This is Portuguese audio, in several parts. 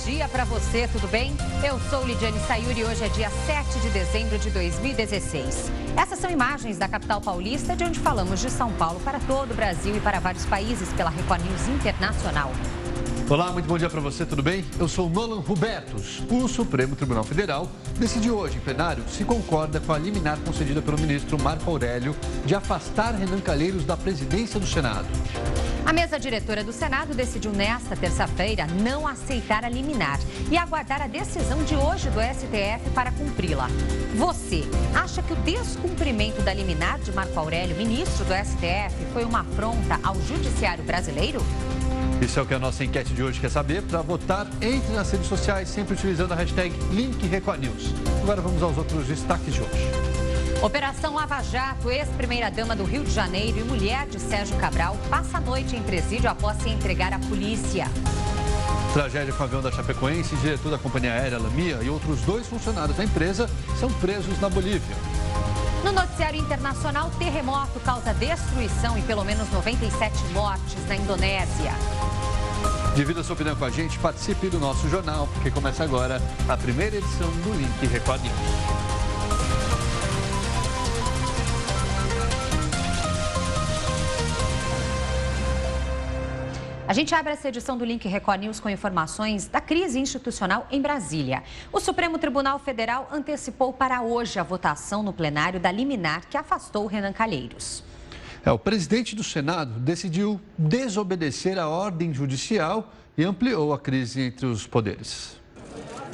dia para você, tudo bem? Eu sou Lidiane Sayuri e hoje é dia 7 de dezembro de 2016. Essas são imagens da capital paulista, de onde falamos de São Paulo para todo o Brasil e para vários países pela Record News Internacional. Olá, muito bom dia para você, tudo bem? Eu sou Nolan Hubertus. O Supremo Tribunal Federal decidiu hoje em plenário se concorda com a liminar concedida pelo ministro Marco Aurélio de afastar Renan Calheiros da presidência do Senado. A mesa diretora do Senado decidiu nesta terça-feira não aceitar a liminar e aguardar a decisão de hoje do STF para cumpri-la. Você acha que o descumprimento da liminar de Marco Aurélio, ministro do STF, foi uma afronta ao judiciário brasileiro? Isso é o que a nossa enquete de hoje quer saber. Para votar, entre nas redes sociais, sempre utilizando a hashtag #LinkRecordNews. Agora vamos aos outros destaques de hoje. Operação Lava Jato, ex-primeira-dama do Rio de Janeiro e mulher de Sérgio Cabral passa a noite em presídio após se entregar à polícia. Tragédia com o avião da Chapecoense, diretor da companhia aérea Lamia e outros 2 funcionários da empresa são presos na Bolívia. No noticiário internacional, terremoto causa destruição e pelo menos 97 mortes na Indonésia. Divida sua opinião com a gente, participe do nosso jornal, porque começa agora a primeira edição do Link Record News. A gente abre essa edição do Link Record News com informações da crise institucional em Brasília. O Supremo Tribunal Federal antecipou para hoje a votação no plenário da liminar que afastou Renan Calheiros. O presidente do Senado decidiu desobedecer a ordem judicial e ampliou a crise entre os poderes.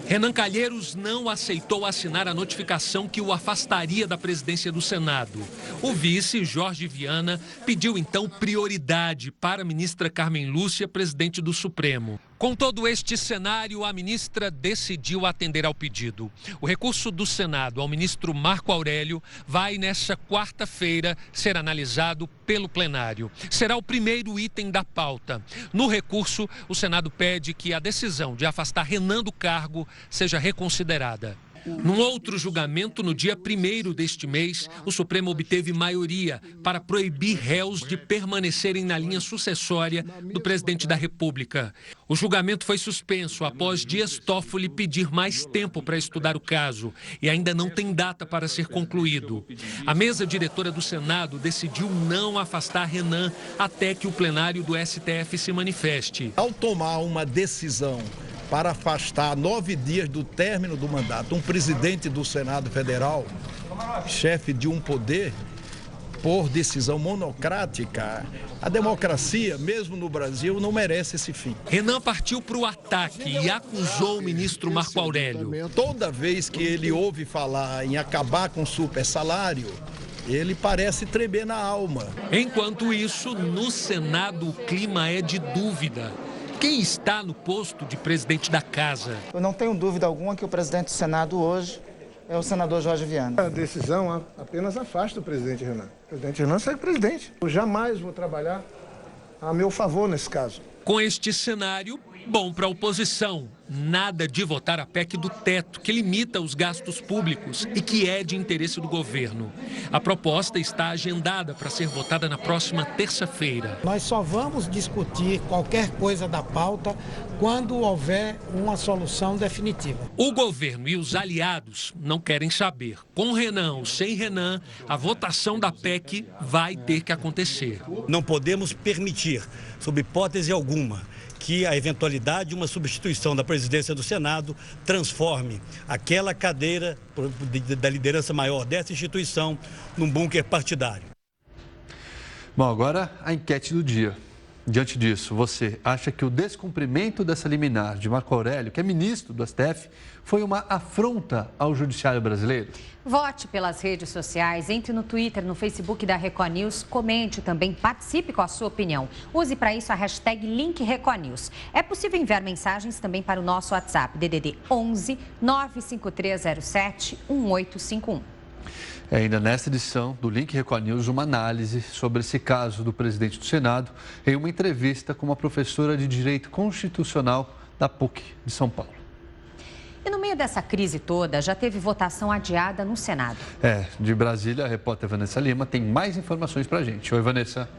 Renan Calheiros não aceitou assinar a notificação que o afastaria da presidência do Senado. O vice, Jorge Viana, pediu então prioridade para a ministra Carmen Lúcia, presidente do Supremo. Com todo este cenário, a ministra decidiu atender ao pedido. O recurso do Senado ao ministro Marco Aurélio vai, nesta quarta-feira, ser analisado pelo plenário. Será o primeiro item da pauta. No recurso, o Senado pede que a decisão de afastar Renan do cargo seja reconsiderada. Num outro julgamento, no dia 1º deste mês, o Supremo obteve maioria para proibir réus de permanecerem na linha sucessória do presidente da República. O julgamento foi suspenso após Dias Toffoli pedir mais tempo para estudar o caso e ainda não tem data para ser concluído. A mesa diretora do Senado decidiu não afastar Renan até que o plenário do STF se manifeste. Ao tomar uma decisão para afastar 9 dias do término do mandato um presidente do Senado Federal, chefe de um poder, por decisão monocrática, a democracia, mesmo no Brasil, não merece esse fim. Renan partiu para o ataque e acusou o ministro Marco Aurélio. Toda vez que ele ouve falar em acabar com o supersalário, ele parece tremer na alma. Enquanto isso, no Senado, o clima é de dúvida. Quem está no posto de presidente da casa? Eu não tenho dúvida alguma que o presidente do Senado hoje é o senador Jorge Viana. A decisão apenas afasta o presidente Renan. O presidente Renan segue presidente. Eu jamais vou trabalhar a meu favor nesse caso. Com este cenário, bom para a oposição. Nada de votar a PEC do teto, que limita os gastos públicos e que é de interesse do governo. A proposta está agendada para ser votada na próxima terça-feira. Nós só vamos discutir qualquer coisa da pauta quando houver uma solução definitiva. O governo e os aliados não querem saber. Com Renan ou sem Renan, a votação da PEC vai ter que acontecer. Não podemos permitir, sob hipótese alguma, que a eventualidade de uma substituição da presidência do Senado transforme aquela cadeira da liderança maior dessa instituição num bunker partidário. Bom, agora a enquete do dia. Diante disso, você acha que o descumprimento dessa liminar de Marco Aurélio, que é ministro do STF, foi uma afronta ao judiciário brasileiro? Vote pelas redes sociais, entre no Twitter, no Facebook da Record News, comente também, participe com a sua opinião. Use para isso a hashtag LinkRecordNews. É possível enviar mensagens também para o nosso WhatsApp, DDD 11 95307 1851. Ainda nesta edição do Link Record News, uma análise sobre esse caso do presidente do Senado em uma entrevista com uma professora de Direito Constitucional da PUC de São Paulo. E no meio dessa crise toda, já teve votação adiada no Senado. De Brasília, a repórter Vanessa Lima tem mais informações para a gente. Oi, Vanessa.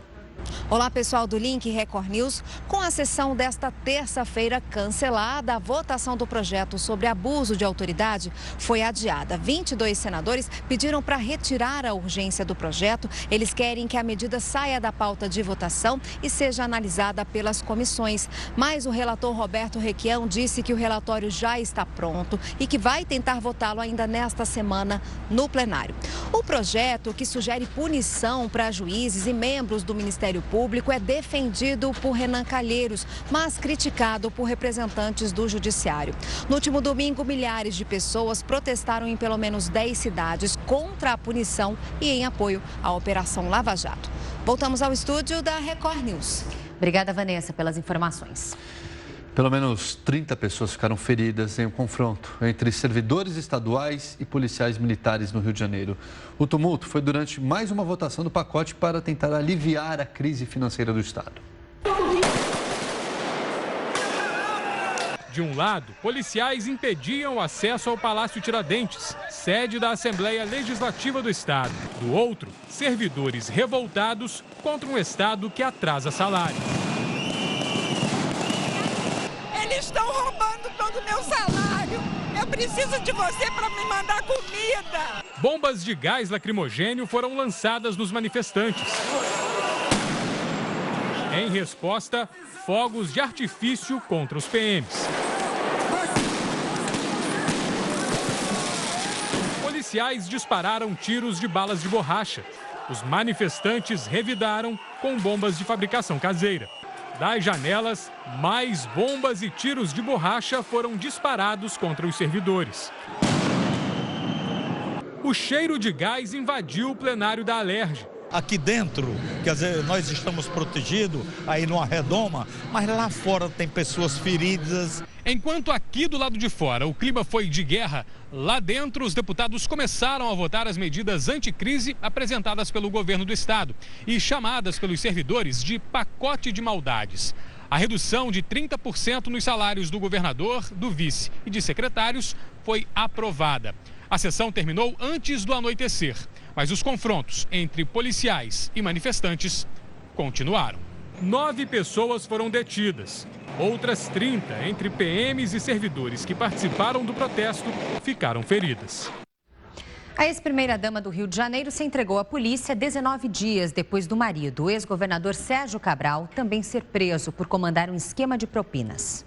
Olá, pessoal do Link Record News. Com a sessão desta terça-feira cancelada, a votação do projeto sobre abuso de autoridade foi adiada. 22 senadores pediram para retirar a urgência do projeto. Eles querem que a medida saia da pauta de votação e seja analisada pelas comissões. Mas o relator Roberto Requião disse que o relatório já está pronto e que vai tentar votá-lo ainda nesta semana no plenário. O projeto, que sugere punição para juízes e membros do Ministério Público, é defendido por Renan Calheiros, mas criticado por representantes do Judiciário. No último domingo, milhares de pessoas protestaram em pelo menos 10 cidades contra a punição e em apoio à Operação Lava Jato. Voltamos ao estúdio da Record News. Obrigada, Vanessa, pelas informações. Pelo menos 30 pessoas ficaram feridas em um confronto entre servidores estaduais e policiais militares no Rio de Janeiro. O tumulto foi durante mais uma votação do pacote para tentar aliviar a crise financeira do Estado. De um lado, policiais impediam o acesso ao Palácio Tiradentes, sede da Assembleia Legislativa do Estado. Do outro, servidores revoltados contra um Estado que atrasa salário. Eles estão roubando todo o meu salário. Eu preciso de você para me mandar comida. Bombas de gás lacrimogênio foram lançadas nos manifestantes. Em resposta, fogos de artifício contra os PMs. Policiais dispararam tiros de balas de borracha. Os manifestantes revidaram com bombas de fabricação caseira. Das janelas, mais bombas e tiros de borracha foram disparados contra os servidores. O cheiro de gás invadiu o plenário da Alerj. Aqui dentro, quer dizer, nós estamos protegidos aí numa redoma, mas lá fora tem pessoas feridas. Enquanto aqui do lado de fora o clima foi de guerra, lá dentro os deputados começaram a votar as medidas anticrise apresentadas pelo governo do estado e chamadas pelos servidores de pacote de maldades. A redução de 30% nos salários do governador, do vice e de secretários foi aprovada. A sessão terminou antes do anoitecer, mas os confrontos entre policiais e manifestantes continuaram. 9 pessoas foram detidas. Outras 30, entre PMs e servidores que participaram do protesto, ficaram feridas. A ex-primeira-dama do Rio de Janeiro se entregou à polícia 19 dias depois do marido, o ex-governador Sérgio Cabral, também ser preso por comandar um esquema de propinas.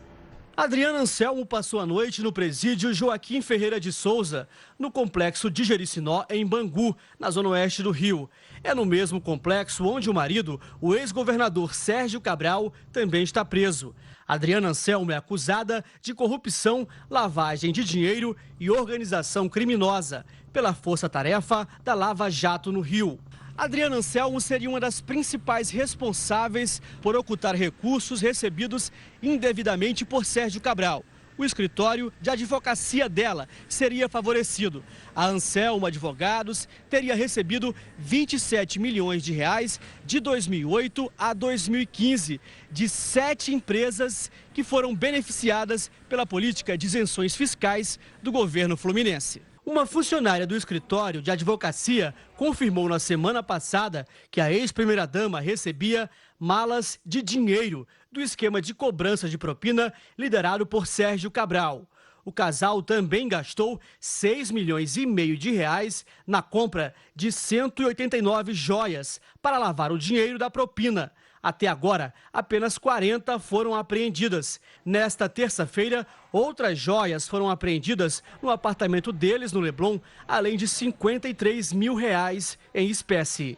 Adriana Anselmo passou a noite no presídio Joaquim Ferreira de Souza, no complexo de Jericinó, em Bangu, na zona oeste do Rio. É no mesmo complexo onde o marido, o ex-governador Sérgio Cabral, também está preso. Adriana Anselmo é acusada de corrupção, lavagem de dinheiro e organização criminosa pela força-tarefa da Lava Jato no Rio. Adriana Anselmo seria uma das principais responsáveis por ocultar recursos recebidos indevidamente por Sérgio Cabral. O escritório de advocacia dela seria favorecido. A Anselmo Advogados teria recebido 27 milhões de reais de 2008 a 2015 de 7 empresas que foram beneficiadas pela política de isenções fiscais do governo fluminense. Uma funcionária do escritório de advocacia confirmou na semana passada que a ex-primeira-dama recebia malas de dinheiro do esquema de cobrança de propina liderado por Sérgio Cabral. O casal também gastou 6,5 milhões de reais na compra de 189 joias para lavar o dinheiro da propina. Até agora, apenas 40 foram apreendidas. Nesta terça-feira, outras joias foram apreendidas no apartamento deles, no Leblon, além de 53 mil reais em espécie.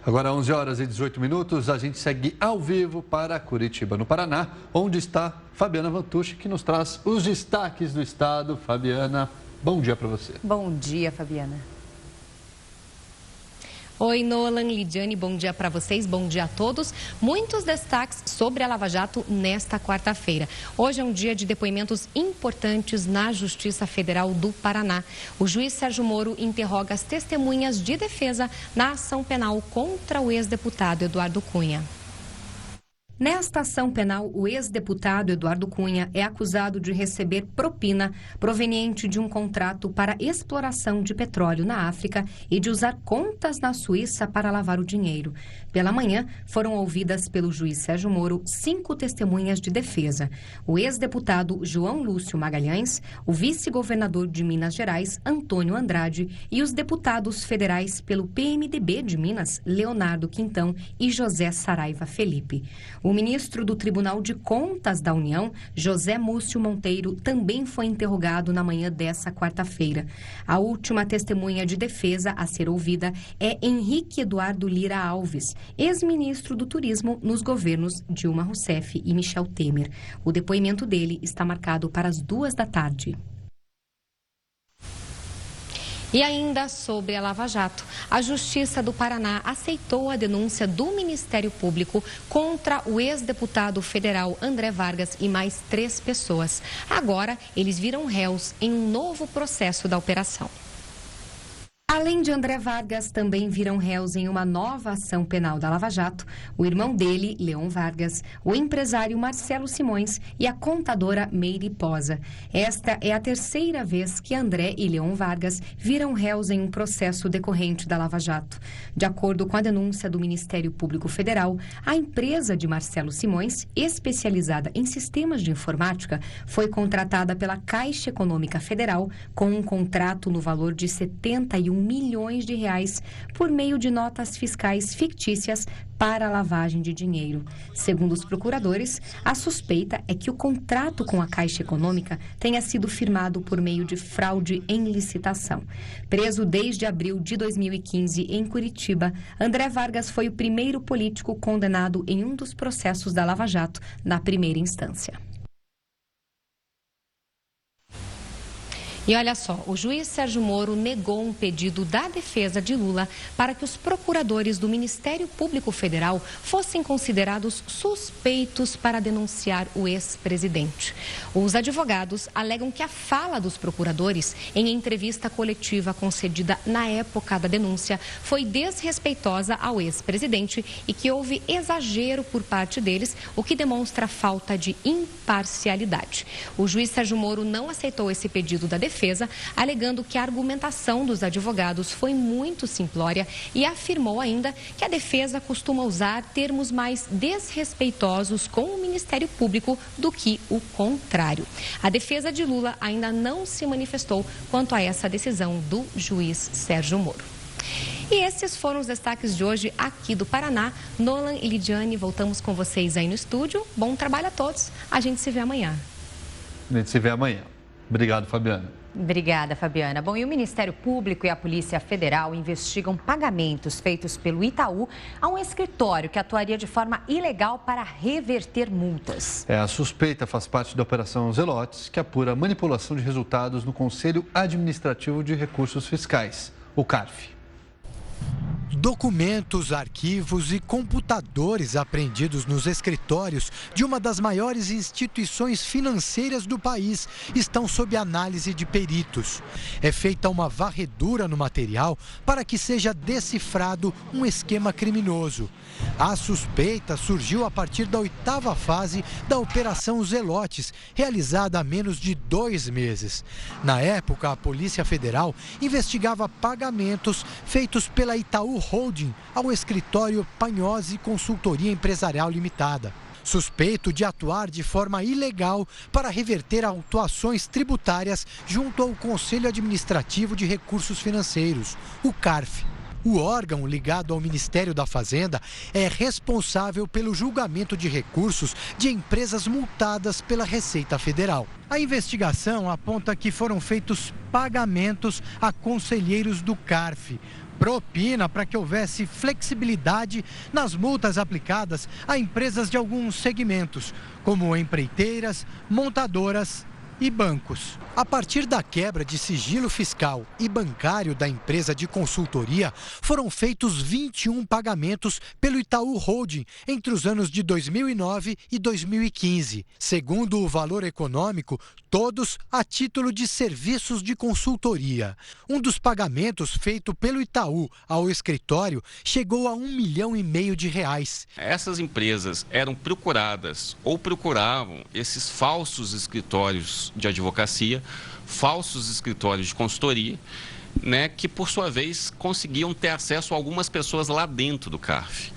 Agora, 11 horas e 18 minutos, a gente segue ao vivo para Curitiba, no Paraná, onde está Fabiana Vantucci, que nos traz os destaques do estado. Fabiana, bom dia para você. Bom dia, Fabiana. Oi, Nolan, Lidiane, bom dia para vocês, bom dia a todos. Muitos destaques sobre a Lava Jato nesta quarta-feira. Hoje é um dia de depoimentos importantes na Justiça Federal do Paraná. O juiz Sérgio Moro interroga as testemunhas de defesa na ação penal contra o ex-deputado Eduardo Cunha. Nesta ação penal, o ex-deputado Eduardo Cunha é acusado de receber propina proveniente de um contrato para exploração de petróleo na África e de usar contas na Suíça para lavar o dinheiro. Pela manhã, foram ouvidas pelo juiz Sérgio Moro 5 testemunhas de defesa. O ex-deputado João Lúcio Magalhães, o vice-governador de Minas Gerais, Antônio Andrade, e os deputados federais pelo PMDB de Minas, Leonardo Quintão e José Saraiva Felipe. O ministro do Tribunal de Contas da União, José Múcio Monteiro, também foi interrogado na manhã dessa quarta-feira. A última testemunha de defesa a ser ouvida é Henrique Eduardo Lira Alves, ex-ministro do Turismo nos governos Dilma Rousseff e Michel Temer. O depoimento dele está marcado para as 14h. E ainda sobre a Lava Jato, a Justiça do Paraná aceitou a denúncia do Ministério Público contra o ex-deputado federal André Vargas e mais 3 pessoas. Agora, eles viram réus em um novo processo da operação. Além de André Vargas, também viram réus em uma nova ação penal da Lava Jato, o irmão dele, Leon Vargas, o empresário Marcelo Simões e a contadora Meire Posa. Esta é a 3ª vez que André e Leon Vargas viram réus em um processo decorrente da Lava Jato. De acordo com a denúncia do Ministério Público Federal, a empresa de Marcelo Simões, especializada em sistemas de informática, foi contratada pela Caixa Econômica Federal com um contrato no valor de 71 milhões de reais por meio de notas fiscais fictícias para a lavagem de dinheiro. Segundo os procuradores, a suspeita é que o contrato com a Caixa Econômica tenha sido firmado por meio de fraude em licitação. Preso desde abril de 2015 em Curitiba, André Vargas foi o primeiro político condenado em um dos processos da Lava Jato na primeira instância. E olha só, o juiz Sérgio Moro negou um pedido da defesa de Lula para que os procuradores do Ministério Público Federal fossem considerados suspeitos para denunciar o ex-presidente. Os advogados alegam que a fala dos procuradores em entrevista coletiva concedida na época da denúncia foi desrespeitosa ao ex-presidente e que houve exagero por parte deles, o que demonstra falta de imparcialidade. O juiz Sérgio Moro não aceitou esse pedido da defesa, alegando que a argumentação dos advogados foi muito simplória e afirmou ainda que a defesa costuma usar termos mais desrespeitosos com o Ministério Público do que o contrário. A defesa de Lula ainda não se manifestou quanto a essa decisão do juiz Sérgio Moro. E esses foram os destaques de hoje aqui do Paraná. Nolan e Lidiane, voltamos com vocês aí no estúdio. Bom trabalho a todos. A gente se vê amanhã. A gente se vê amanhã. Obrigado, Fabiana. Obrigada, Fabiana. Bom, e o Ministério Público e a Polícia Federal investigam pagamentos feitos pelo Itaú a um escritório que atuaria de forma ilegal para reverter multas. A suspeita faz parte da Operação Zelotes, que apura a manipulação de resultados no Conselho Administrativo de Recursos Fiscais, o CARF. Documentos, arquivos e computadores apreendidos nos escritórios de uma das maiores instituições financeiras do país estão sob análise de peritos. É feita uma varredura no material para que seja decifrado um esquema criminoso. A suspeita surgiu a partir da 8ª fase da Operação Zelotes, realizada há menos de 2 meses. Na época, a Polícia Federal investigava pagamentos feitos pela Itaú Holding ao escritório Panhose Consultoria Empresarial Limitada. Suspeito de atuar de forma ilegal para reverter autuações tributárias junto ao Conselho Administrativo de Recursos Financeiros, o CARF. O órgão ligado ao Ministério da Fazenda é responsável pelo julgamento de recursos de empresas multadas pela Receita Federal. A investigação aponta que foram feitos pagamentos a conselheiros do CARF. Propina para que houvesse flexibilidade nas multas aplicadas a empresas de alguns segmentos, como empreiteiras, montadoras e bancos. A partir da quebra de sigilo fiscal e bancário da empresa de consultoria, foram feitos 21 pagamentos pelo Itaú Holding entre os anos de 2009 e 2015. Segundo o Valor Econômico, todos a título de serviços de consultoria. Um dos pagamentos feito pelo Itaú ao escritório chegou a R$ 1,5 milhão de reais. Essas empresas eram procuradas ou procuravam esses falsos escritórios de advocacia, falsos escritórios de consultoria, né, que por sua vez conseguiam ter acesso a algumas pessoas lá dentro do CARF.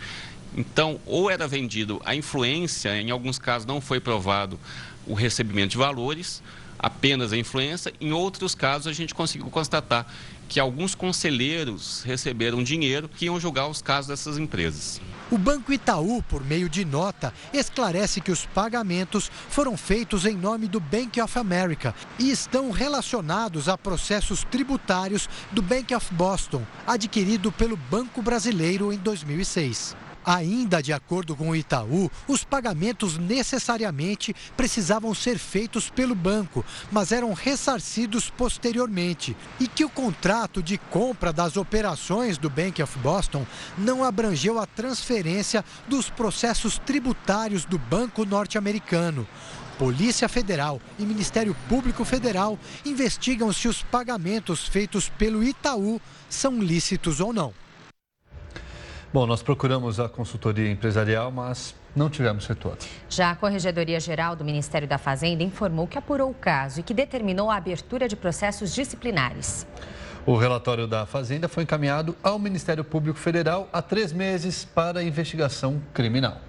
Então, ou era vendido a influência, em alguns casos não foi provado o recebimento de valores, apenas a influência. Em outros casos, a gente conseguiu constatar que alguns conselheiros receberam dinheiro que iam julgar os casos dessas empresas. O Banco Itaú, por meio de nota, esclarece que os pagamentos foram feitos em nome do Bank of America e estão relacionados a processos tributários do Bank of Boston, adquirido pelo Banco Brasileiro em 2006. Ainda de acordo com o Itaú, os pagamentos necessariamente precisavam ser feitos pelo banco, mas eram ressarcidos posteriormente. E que o contrato de compra das operações do Bank of Boston não abrangeu a transferência dos processos tributários do banco norte-americano. Polícia Federal e Ministério Público Federal investigam se os pagamentos feitos pelo Itaú são lícitos ou não. Bom, nós procuramos a consultoria empresarial, mas não tivemos retorno. Já a Corregedoria-Geral do Ministério da Fazenda informou que apurou o caso e que determinou a abertura de processos disciplinares. O relatório da Fazenda foi encaminhado ao Ministério Público Federal há 3 meses para investigação criminal.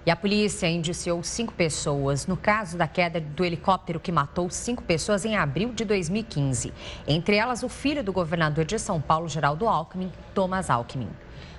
E a polícia indiciou 5 pessoas no caso da queda do helicóptero que matou 5 pessoas em abril de 2015. Entre elas, o filho do governador de São Paulo, Geraldo Alckmin, Thomas Alckmin.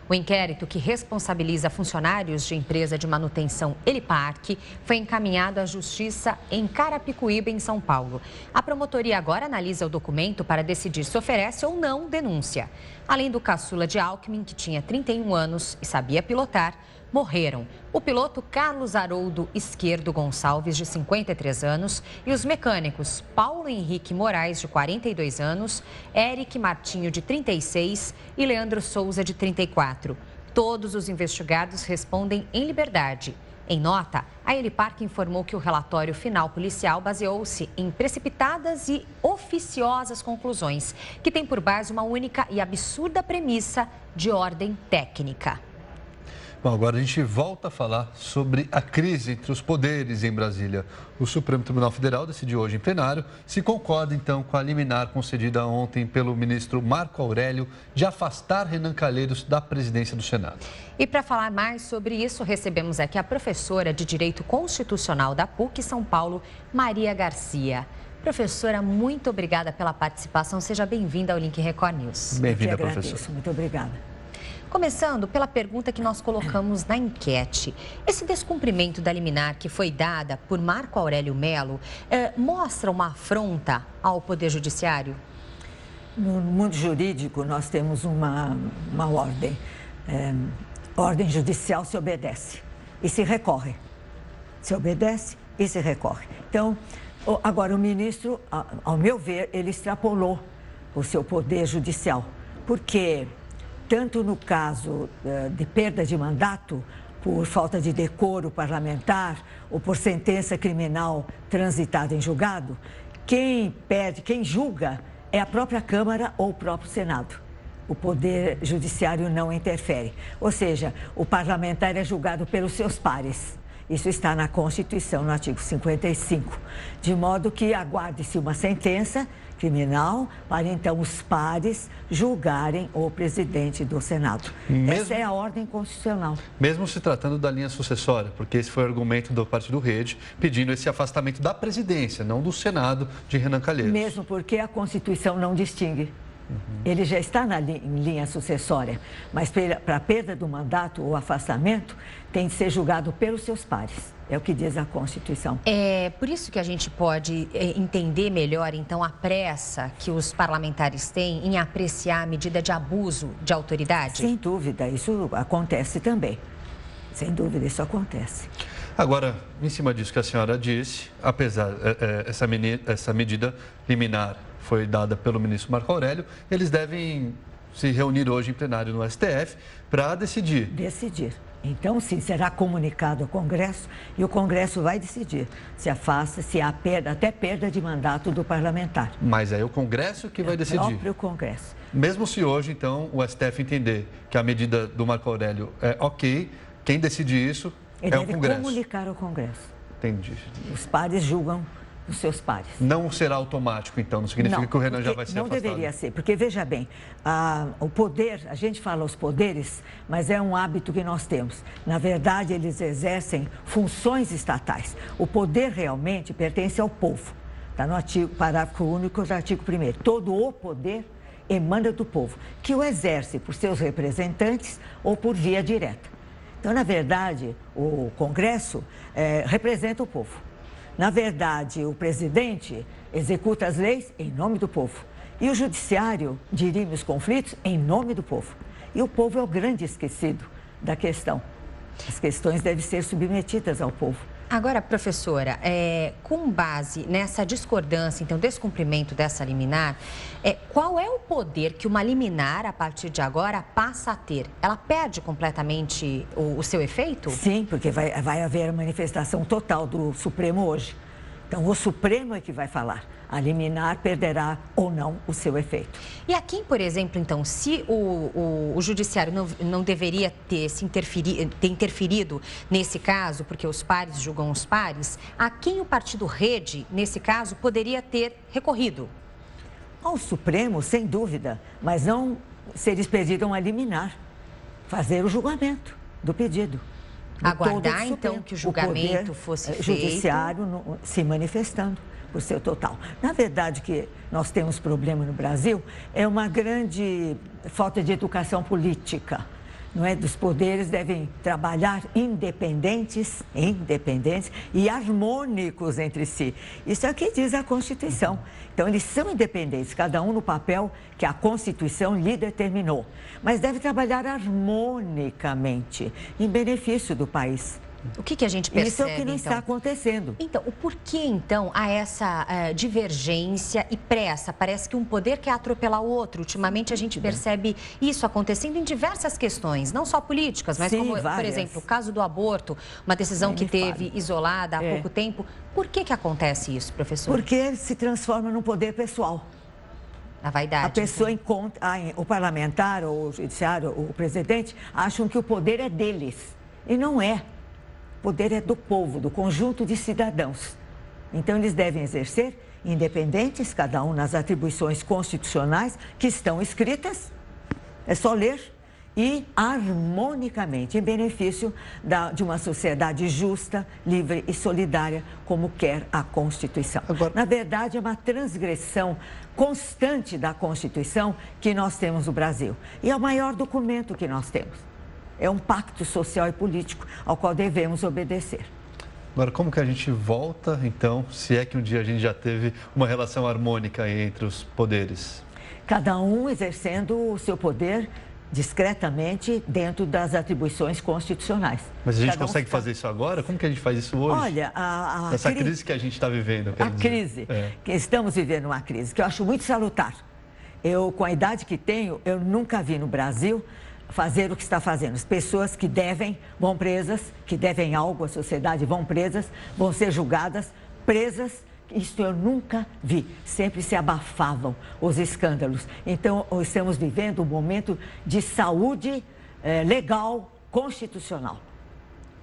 O inquérito, que responsabiliza funcionários de empresa de manutenção Helipark, foi encaminhado à Justiça em Carapicuíba, em São Paulo. A promotoria agora analisa o documento para decidir se oferece ou não denúncia. Além do caçula de Alckmin, que tinha 31 anos e sabia pilotar, morreram o piloto Carlos Haroldo Esquerdo Gonçalves, de 53 anos, e os mecânicos Paulo Henrique Moraes, de 42 anos, Eric Martinho, de 36 e Leandro Souza, de 34. Todos os investigados respondem em liberdade. Em nota, a Helipark informou que o relatório final policial baseou-se em precipitadas e oficiosas conclusões, que tem por base uma única e absurda premissa de ordem técnica. Bom, agora a gente volta a falar sobre a crise entre os poderes em Brasília. O Supremo Tribunal Federal decidiu hoje em plenário se concorda, então, com a liminar concedida ontem pelo ministro Marco Aurélio de afastar Renan Calheiros da presidência do Senado. E para falar mais sobre isso, recebemos aqui a professora de Direito Constitucional da PUC São Paulo, Maria Garcia. Professora, muito obrigada pela participação. Seja bem-vinda ao Link Record News. Bem-vinda, professora. Muito obrigada. Começando pela pergunta que nós colocamos na enquete. Esse descumprimento da liminar que foi dada por Marco Aurélio Mello mostra uma afronta ao Poder Judiciário? No mundo jurídico, nós temos uma ordem. Ordem judicial se obedece e se recorre. Se obedece e se recorre. Então, agora o ministro, ao meu ver, ele extrapolou o seu poder judicial. Porque tanto no caso de perda de mandato, por falta de decoro parlamentar ou por sentença criminal transitada em julgado, quem julga é a própria Câmara ou o próprio Senado. O Poder Judiciário não interfere. Ou seja, o parlamentar é julgado pelos seus pares. Isso está na Constituição, no artigo 55. De modo que aguarde-se uma sentença criminal para então os pares julgarem o presidente do Senado. Essa é a ordem constitucional. Mesmo se tratando da linha sucessória, porque esse foi o argumento do Partido Rede, pedindo esse afastamento da presidência, não do Senado, de Renan Calheiros. Mesmo porque a Constituição não distingue. Ele já está em linha sucessória, mas para a perda do mandato ou afastamento, tem de ser julgado pelos seus pares. É o que diz a Constituição. É por isso que a gente pode entender melhor, então, a pressa que os parlamentares têm em apreciar a medida de abuso de autoridade? Sem dúvida, isso acontece também. Sem dúvida, isso acontece. Agora, em cima disso que a senhora disse, apesar essa medida liminar foi dada pelo ministro Marco Aurélio, eles devem se reunir hoje em plenário no STF para decidir. Então, sim, será comunicado ao Congresso e o Congresso vai decidir se afasta, se há perda, até perda de mandato do parlamentar. Mas é o Congresso que vai decidir. O próprio Congresso. Mesmo se hoje, então, o STF entender que a medida do Marco Aurélio é ok, quem decide isso é o Congresso. Ele deve comunicar ao Congresso. Entendi. Os pares julgam os seus pares. Não será automático, então? Não significa que o Renan já vai ser afastado? Não deveria ser, porque, veja bem, o poder, a gente fala os poderes, mas é um hábito que nós temos. Na verdade, eles exercem funções estatais. O poder realmente pertence ao povo. Está no parágrafo único do artigo 1º. Todo o poder emana do povo, que o exerce por seus representantes ou por via direta. Então, na verdade, o Congresso representa o povo. Na verdade, o presidente executa as leis em nome do povo. E o judiciário dirime os conflitos em nome do povo. E o povo é o grande esquecido da questão. As questões devem ser submetidas ao povo. Agora, professora, com base nessa discordância, então, descumprimento dessa liminar, qual é o poder que uma liminar, a partir de agora, passa a ter? Ela perde completamente o seu efeito? Sim, porque vai haver a manifestação total do Supremo hoje. Então, o Supremo é que vai falar. A liminar perderá ou não o seu efeito. E aqui, por exemplo, então, se o Judiciário não deveria ter interferido nesse caso, porque os pares julgam os pares, a quem o partido Rede, nesse caso, poderia ter recorrido? Ao Supremo, sem dúvida, mas não se eles pedirem a liminar, fazer o julgamento do pedido. Aguardar, então, que o julgamento fosse feito. O Judiciário se manifestando por seu total. Na verdade, que nós temos problema no Brasil é uma grande falta de educação política. Não é? Dos poderes devem trabalhar independentes e harmônicos entre si. Isso é o que diz a Constituição. Então, eles são independentes, cada um no papel que a Constituição lhe determinou. Mas deve trabalhar harmonicamente, em benefício do país. O que a gente percebe, isso é o que não está acontecendo. Então, o porquê, então, há essa divergência e pressa? Parece que um poder quer atropelar o outro. Ultimamente, a gente percebe isso acontecendo em diversas questões, não só políticas, mas como, por exemplo, o caso do aborto, uma decisão que teve isolada há pouco tempo. Por que acontece isso, professor? Porque se transforma num poder pessoal. A vaidade. A pessoa encontra, o parlamentar, ou o judiciário, o presidente, acham que o poder é deles. E não é. O poder é do povo, do conjunto de cidadãos. Então, eles devem exercer independentes, cada um nas atribuições constitucionais que estão escritas. É só ler. E harmonicamente, em benefício de uma sociedade justa, livre e solidária, como quer a Constituição. Na verdade, é uma transgressão constante da Constituição que nós temos no Brasil. E é o maior documento que nós temos. É um pacto social e político ao qual devemos obedecer. Agora, como que a gente volta, então, se é que um dia a gente já teve uma relação harmônica entre os poderes? Cada um exercendo o seu poder discretamente dentro das atribuições constitucionais. Mas a gente consegue fazer isso agora? Como que a gente faz isso hoje? Olha, essa crise que a gente está vivendo. Que estamos vivendo uma crise, que eu acho muito salutar. Eu, com a idade que tenho, eu nunca vi no Brasil fazer o que está fazendo. As pessoas que devem vão presas, que devem algo à sociedade vão presas, vão ser julgadas, presas. Isso eu nunca vi. Sempre se abafavam os escândalos. Então, estamos vivendo um momento de saúde legal, constitucional.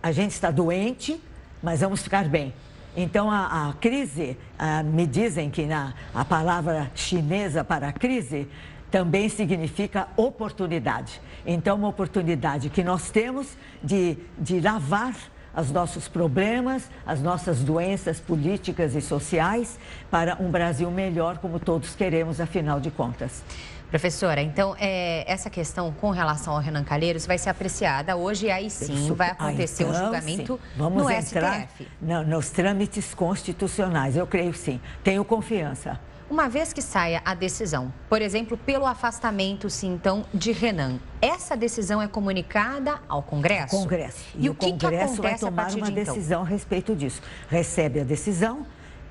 A gente está doente, mas vamos ficar bem. Então, a crise, me dizem que a palavra chinesa para crise também significa oportunidade. Então, uma oportunidade que nós temos de lavar os nossos problemas, as nossas doenças políticas e sociais para um Brasil melhor, como todos queremos, afinal de contas. Professora, então, essa questão com relação ao Renan Calheiros vai ser apreciada hoje e aí sim vai acontecer o julgamento no STF. Nos trâmites constitucionais, eu creio sim. Tenho confiança. Uma vez que saia a decisão, por exemplo, pelo afastamento, sim, então, de Renan, essa decisão é comunicada ao Congresso? Congresso. E o Congresso vai tomar uma decisão a respeito disso. Recebe a decisão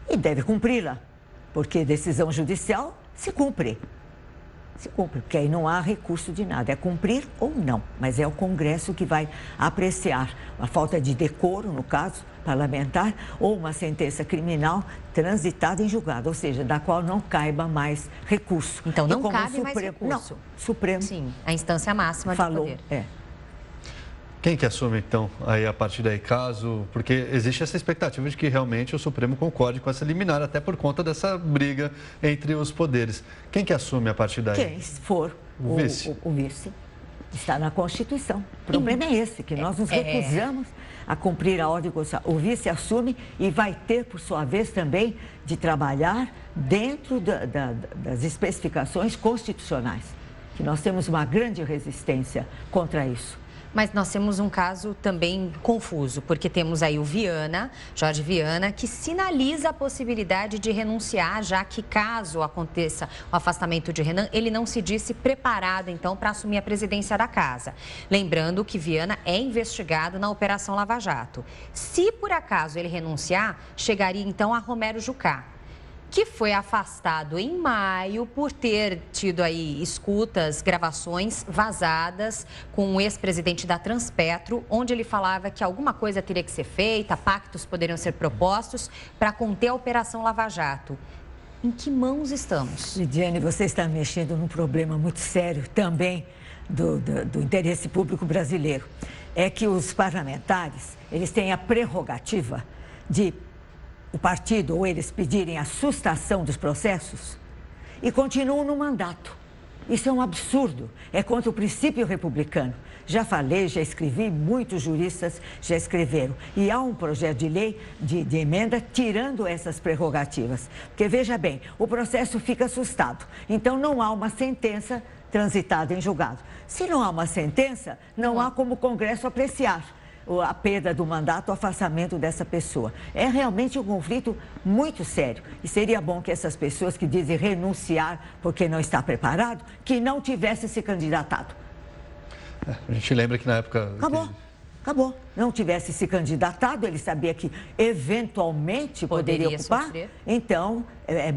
e deve cumpri-la, porque decisão judicial se cumpre. se cumpre, porque aí não há recurso de nada, é cumprir ou não, mas é o Congresso que vai apreciar a falta de decoro, no caso parlamentar, ou uma sentença criminal transitada em julgado, ou seja, da qual não caiba mais recurso. Então não cabe Supremo, mais recurso. Não, Supremo. Sim, a instância máxima falou, de poder. É. Quem que assume, então, aí a partir daí, caso... Porque existe essa expectativa de que realmente o Supremo concorde com essa liminar, até por conta dessa briga entre os poderes. Quem que assume a partir daí? Quem for o vice. Está na Constituição. O problema é esse, que nós nos recusamos a cumprir a ordem constitucional. O vice assume e vai ter, por sua vez, também de trabalhar dentro das especificações constitucionais, que nós temos uma grande resistência contra isso. Mas nós temos um caso também confuso, porque temos aí o Viana, Jorge Viana, que sinaliza a possibilidade de renunciar, já que caso aconteça o afastamento de Renan, ele não se disse preparado, então, para assumir a presidência da casa. Lembrando que Viana é investigado na Operação Lava Jato. Se, por acaso, ele renunciar, chegaria, então, a Romero Jucá, que foi afastado em maio por ter tido aí escutas, gravações vazadas com o ex-presidente da Transpetro, onde ele falava que alguma coisa teria que ser feita, pactos poderiam ser propostos para conter a Operação Lava Jato. Em que mãos estamos? Lidiane, você está mexendo num problema muito sério também do interesse público brasileiro. É que os parlamentares, eles têm a prerrogativa de o partido ou eles pedirem a sustação dos processos e continuam no mandato. Isso é um absurdo, é contra o princípio republicano. Já falei, já escrevi, muitos juristas já escreveram. E há um projeto de lei, de emenda, tirando essas prerrogativas. Porque, veja bem, o processo fica assustado. Então, não há uma sentença transitada em julgado. Se não há uma sentença, não há como o Congresso apreciar a perda do mandato, o afastamento dessa pessoa. É realmente um conflito muito sério. E seria bom que essas pessoas que dizem renunciar porque não está preparado, que não tivessem se candidatado. A gente lembra que na época... Acabou. Não tivesse se candidatado, ele sabia que eventualmente poderia ocupar. Sofrer. Então, é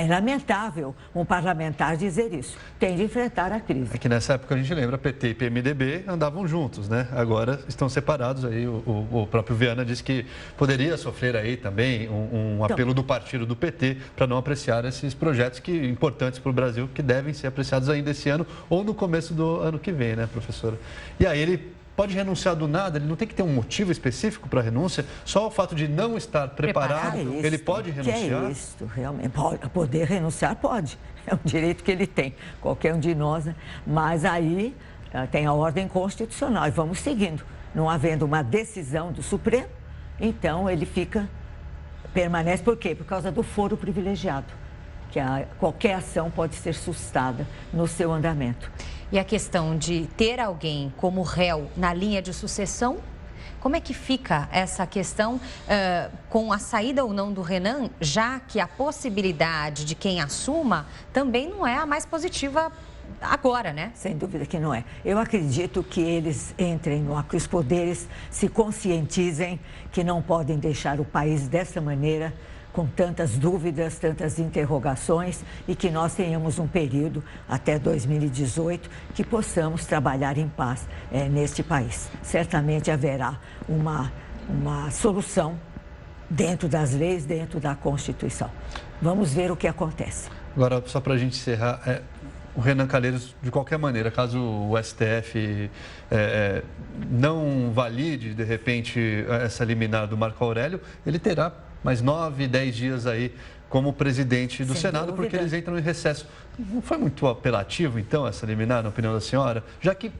lamentável um parlamentar dizer isso. Tem de enfrentar a crise. É que nessa época a gente lembra, PT e PMDB andavam juntos, né? Agora estão separados aí. O próprio Viana disse que poderia sofrer aí também um apelo do partido do PT para não apreciar esses projetos importantes para o Brasil, que devem ser apreciados ainda esse ano ou no começo do ano que vem, né, professora? E aí ele pode renunciar do nada, ele não tem que ter um motivo específico para a renúncia, só o fato de não estar preparado, ele pode renunciar? Que é isso, realmente. Poder renunciar pode, é um direito que ele tem, qualquer um de nós, né? Mas aí tem a ordem constitucional e vamos seguindo. Não havendo uma decisão do Supremo, então ele permanece, por quê? Por causa do foro privilegiado, que qualquer ação pode ser sustada no seu andamento. E a questão de ter alguém como réu na linha de sucessão, como é que fica essa questão com a saída ou não do Renan, já que a possibilidade de quem assuma também não é a mais positiva agora, né? Sem dúvida que não é. Eu acredito que eles entrem que os poderes se conscientizem que não podem deixar o país dessa maneira, com tantas dúvidas, tantas interrogações, e que nós tenhamos um período até 2018 que possamos trabalhar em paz neste país. Certamente haverá uma solução dentro das leis, dentro da Constituição. Vamos ver o que acontece. Agora, só para a gente encerrar, o Renan Calheiros, de qualquer maneira, caso o STF não valide, de repente, essa liminar do Marco Aurélio, ele terá mais 9, 10 dias aí como presidente do Senado, porque eles entram em recesso. Não foi muito apelativo, então, essa liminar, na opinião da senhora? Já que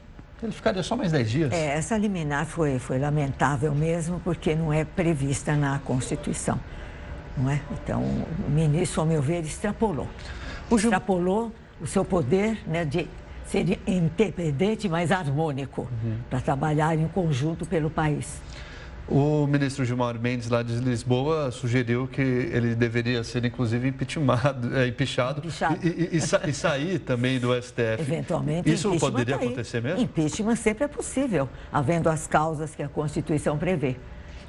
ele ficaria só mais 10 dias. Essa liminar foi lamentável mesmo, porque não é prevista na Constituição, não é? Então, o ministro, ao meu ver, extrapolou. Extrapolou o seu poder, né, de ser independente, mas harmônico, para trabalhar em conjunto pelo país. O ministro Gilmar Mendes, lá de Lisboa, sugeriu que ele deveria ser, inclusive, impeachado e sair também do STF. Eventualmente, isso poderia acontecer mesmo? Impeachment sempre é possível, havendo as causas que a Constituição prevê.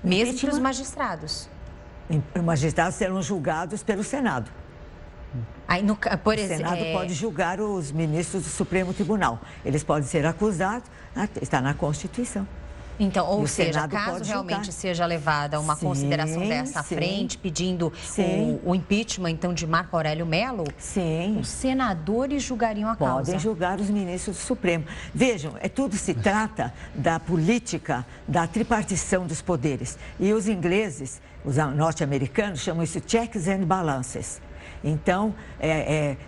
Mesmo para os magistrados? Os magistrados serão julgados pelo Senado. Aí, o Senado pode julgar os ministros do Supremo Tribunal. Eles podem ser acusados, está na Constituição. Então, ou seja, caso realmente seja levada uma consideração dessa à frente, pedindo o impeachment, então, de Marco Aurélio Mello, os senadores julgariam a causa. Podem julgar os ministros do Supremo. Vejam, tudo se trata da política, da tripartição dos poderes. E os ingleses, os norte-americanos, chamam isso checks and balances. Então,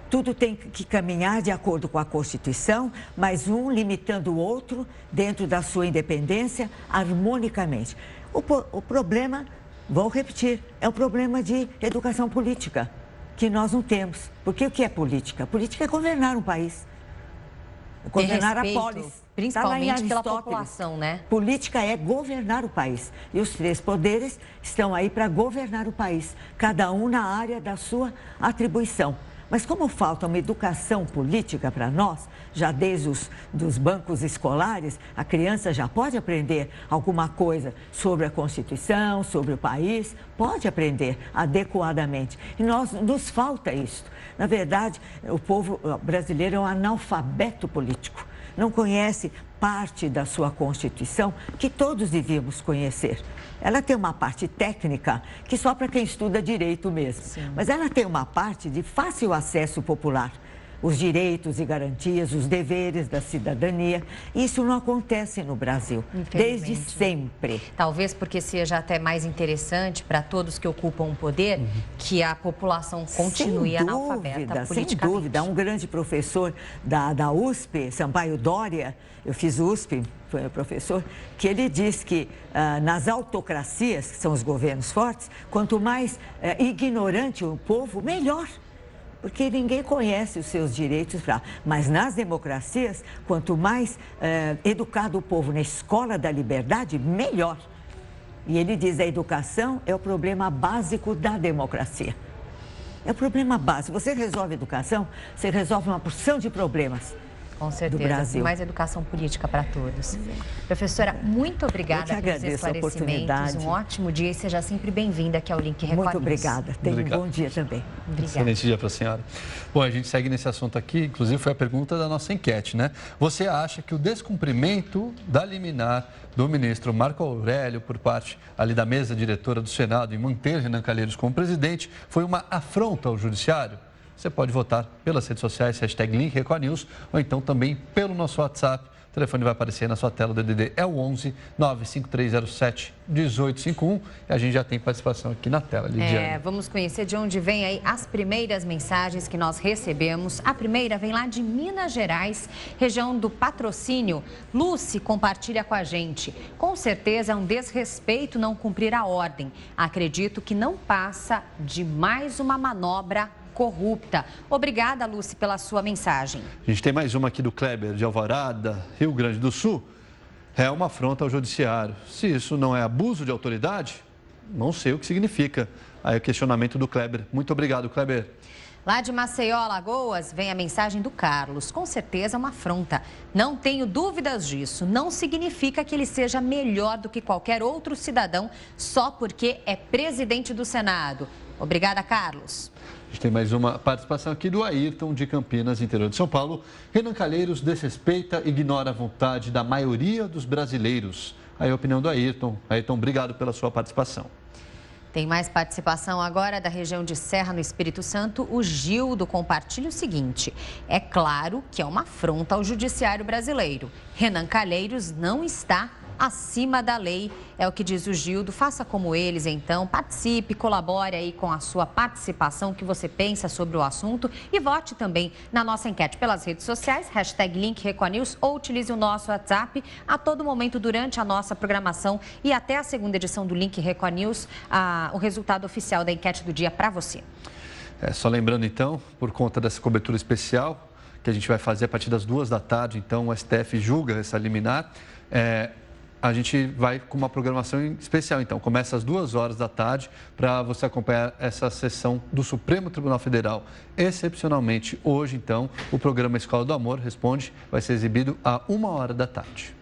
tudo tem que caminhar de acordo com a Constituição, mas um limitando o outro dentro da sua independência, harmonicamente. O problema, vou repetir, é um problema de educação política, que nós não temos. Porque o que é política? Política é governar um país. Governar a polis. Principalmente pela população, né? Política é governar o país. E os três poderes estão aí para governar o país, cada um na área da sua atribuição. Mas como falta uma educação política para nós, já desde dos bancos escolares, a criança já pode aprender alguma coisa sobre a Constituição, sobre o país, pode aprender adequadamente. E nos falta isso. Na verdade, o povo brasileiro é um analfabeto político. Não conhece parte da sua Constituição que todos devíamos conhecer. Ela tem uma parte técnica que só para quem estuda direito mesmo. Sim. Mas ela tem uma parte de fácil acesso popular. Os direitos e garantias, os deveres da cidadania. Isso não acontece no Brasil, desde sempre. Talvez porque seja até mais interessante para todos que ocupam o poder que a população continue analfabeta politicamente. Sem dúvida. Um grande professor da USP, Sampaio Dória, eu fiz USP, foi meu professor, que ele diz que nas autocracias, que são os governos fortes, quanto mais ignorante o povo, melhor. Porque ninguém conhece os seus direitos, mas nas democracias, quanto mais educado o povo na escola da liberdade, melhor. E ele diz que a educação é o problema básico da democracia. É o problema básico. Você resolve a educação, você resolve uma porção de problemas. Com certeza, mais educação política para todos. Professora, muito obrigada pelos esclarecimentos. Um ótimo dia e seja sempre bem-vinda aqui ao Link Record. Muito obrigada. Tenha um bom dia também. Obrigada. Excelente dia para a senhora. Bom, a gente segue nesse assunto aqui, inclusive foi a pergunta da nossa enquete, né? Você acha que o descumprimento da liminar do ministro Marco Aurélio por parte ali da mesa diretora do Senado em manter Renan Calheiros como presidente foi uma afronta ao judiciário? Você pode votar pelas redes sociais, hashtag Link Record News, ou então também pelo nosso WhatsApp. O telefone vai aparecer na sua tela, o DDD é o 11 95307 1851. E a gente já tem participação aqui na tela, Lidiane. Vamos conhecer de onde vem aí as primeiras mensagens que nós recebemos. A primeira vem lá de Minas Gerais, região do Patrocínio. Lúcia compartilha com a gente. Com certeza é um desrespeito não cumprir a ordem. Acredito que não passa de mais uma manobra corrupta. Obrigada, Lúcia, pela sua mensagem. A gente tem mais uma aqui do Kleber, de Alvorada, Rio Grande do Sul. É uma afronta ao judiciário. Se isso não é abuso de autoridade, não sei o que significa. Aí o questionamento do Kleber. Muito obrigado, Kleber. Lá de Maceió, Alagoas, vem a mensagem do Carlos. Com certeza é uma afronta. Não tenho dúvidas disso. Não significa que ele seja melhor do que qualquer outro cidadão só porque é presidente do Senado. Obrigada, Carlos. A gente tem mais uma participação aqui do Ayrton, de Campinas, interior de São Paulo. Renan Calheiros desrespeita e ignora a vontade da maioria dos brasileiros. Aí a opinião do Ayrton. Ayrton, obrigado pela sua participação. Tem mais participação agora da região de Serra, no Espírito Santo. O Gildo compartilha o seguinte: é claro que é uma afronta ao judiciário brasileiro. Renan Calheiros não está acima da lei, é o que diz o Gildo. Faça como eles, então, participe, colabore aí com a sua participação, o que você pensa sobre o assunto e vote também na nossa enquete pelas redes sociais, hashtag Link Record News, ou utilize o nosso WhatsApp a todo momento durante a nossa programação e até a segunda edição do Link Record News, o resultado oficial da enquete do dia para você. Só lembrando então, por conta dessa cobertura especial que a gente vai fazer a partir das 2 da tarde, então o STF julga essa liminar, a gente vai com uma programação especial, então. Começa às 2 horas da tarde para você acompanhar essa sessão do Supremo Tribunal Federal. Excepcionalmente, hoje, então, o programa Escola do Amor Responde vai ser exibido à 1 hora da tarde.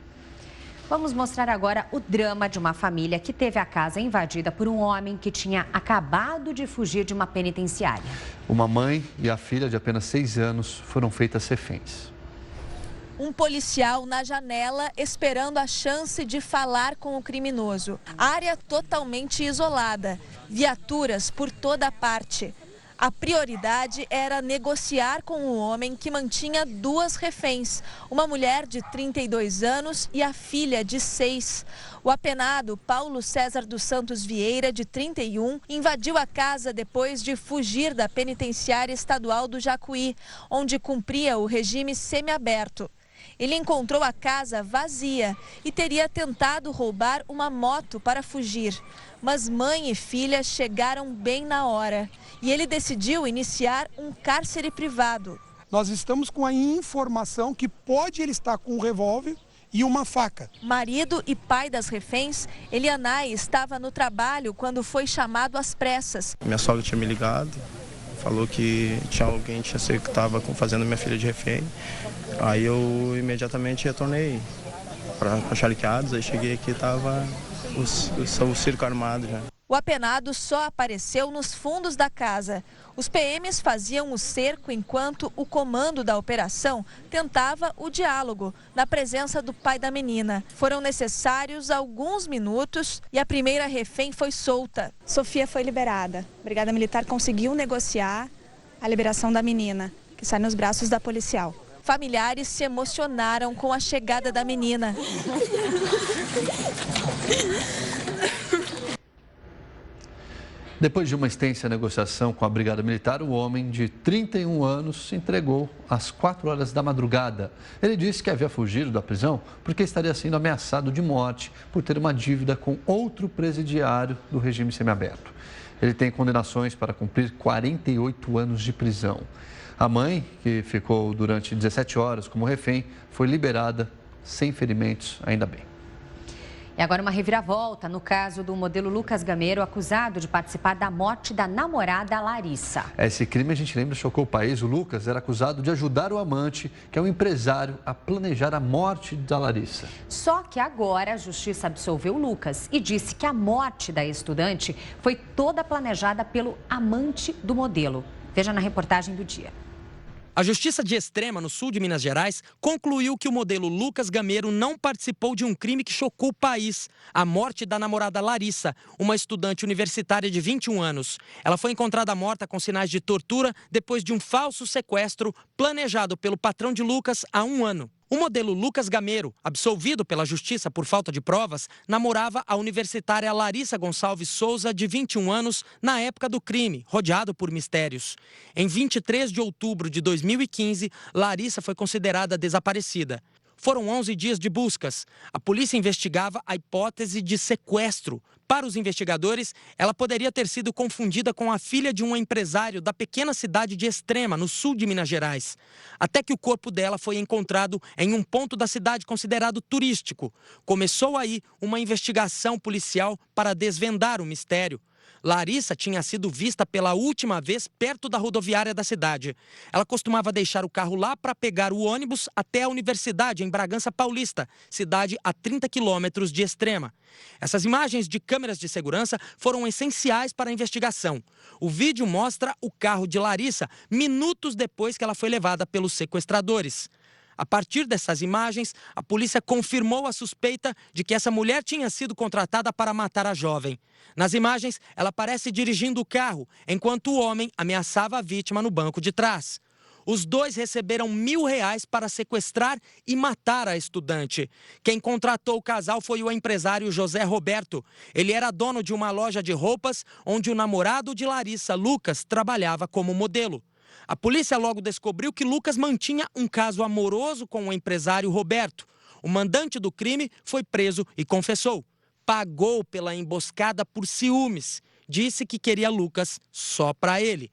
Vamos mostrar agora o drama de uma família que teve a casa invadida por um homem que tinha acabado de fugir de uma penitenciária. Uma mãe e a filha de apenas 6 anos foram feitas reféns. Um policial na janela esperando a chance de falar com o criminoso. Área totalmente isolada, viaturas por toda parte. A prioridade era negociar com o homem que mantinha 2 reféns, uma mulher de 32 anos e a filha de 6. O apenado Paulo César dos Santos Vieira, de 31, invadiu a casa depois de fugir da penitenciária estadual do Jacuí, onde cumpria o regime semiaberto. Ele encontrou a casa vazia e teria tentado roubar uma moto para fugir. Mas mãe e filha chegaram bem na hora e ele decidiu iniciar um cárcere privado. Nós estamos com a informação que pode ele estar com um revólver e uma faca. Marido e pai das reféns, Elianai estava no trabalho quando foi chamado às pressas. Minha sogra tinha me ligado, falou que tinha alguém que estava fazendo minha filha de refém. Aí eu imediatamente retornei para Charqueados, aí cheguei aqui e estava o circo armado já. O apenado só apareceu nos fundos da casa. Os PMs faziam o cerco enquanto o comando da operação tentava o diálogo, na presença do pai da menina. Foram necessários alguns minutos e a primeira refém foi solta. Sofia foi liberada. A Brigada Militar conseguiu negociar a liberação da menina, que sai nos braços da policial. Familiares se emocionaram com a chegada da menina. Depois de uma extensa negociação com a Brigada Militar, o homem de 31 anos se entregou às 4 horas da madrugada. Ele disse que havia fugido da prisão porque estaria sendo ameaçado de morte por ter uma dívida com outro presidiário do regime semiaberto. Ele tem condenações para cumprir 48 anos de prisão. A mãe, que ficou durante 17 horas como refém, foi liberada sem ferimentos, ainda bem. E agora uma reviravolta no caso do modelo Lucas Gameiro, acusado de participar da morte da namorada Larissa. Esse crime, a gente lembra, chocou o país. O Lucas era acusado de ajudar o amante, que é um empresário, a planejar a morte da Larissa. Só que agora a justiça absolveu o Lucas e disse que a morte da estudante foi toda planejada pelo amante do modelo. Veja na reportagem do dia. A Justiça de Extrema, no sul de Minas Gerais, concluiu que o modelo Lucas Gameiro não participou de um crime que chocou o país, a morte da namorada Larissa, uma estudante universitária de 21 anos. Ela foi encontrada morta com sinais de tortura depois de um falso sequestro planejado pelo patrão de Lucas há 1 ano. O modelo Lucas Gameiro, absolvido pela Justiça por falta de provas, namorava a universitária Larissa Gonçalves Souza, de 21 anos, na época do crime, rodeado por mistérios. Em 23 de outubro de 2015, Larissa foi considerada desaparecida. Foram 11 dias de buscas. A polícia investigava a hipótese de sequestro. Para os investigadores, ela poderia ter sido confundida com a filha de um empresário da pequena cidade de Extrema, no sul de Minas Gerais. Até que o corpo dela foi encontrado em um ponto da cidade considerado turístico. Começou aí uma investigação policial para desvendar o mistério. Larissa tinha sido vista pela última vez perto da rodoviária da cidade. Ela costumava deixar o carro lá para pegar o ônibus até a universidade em Bragança Paulista, cidade a 30 quilômetros de Extrema. Essas imagens de câmeras de segurança foram essenciais para a investigação. O vídeo mostra o carro de Larissa minutos depois que ela foi levada pelos sequestradores. A partir dessas imagens, a polícia confirmou a suspeita de que essa mulher tinha sido contratada para matar a jovem. Nas imagens, ela aparece dirigindo o carro, enquanto o homem ameaçava a vítima no banco de trás. Os dois receberam R$1.000 para sequestrar e matar a estudante. Quem contratou o casal foi o empresário José Roberto. Ele era dono de uma loja de roupas, onde o namorado de Larissa, Lucas, trabalhava como modelo. A polícia logo descobriu que Lucas mantinha um caso amoroso com o empresário Roberto. O mandante do crime foi preso e confessou. Pagou pela emboscada por ciúmes. Disse que queria Lucas só para ele.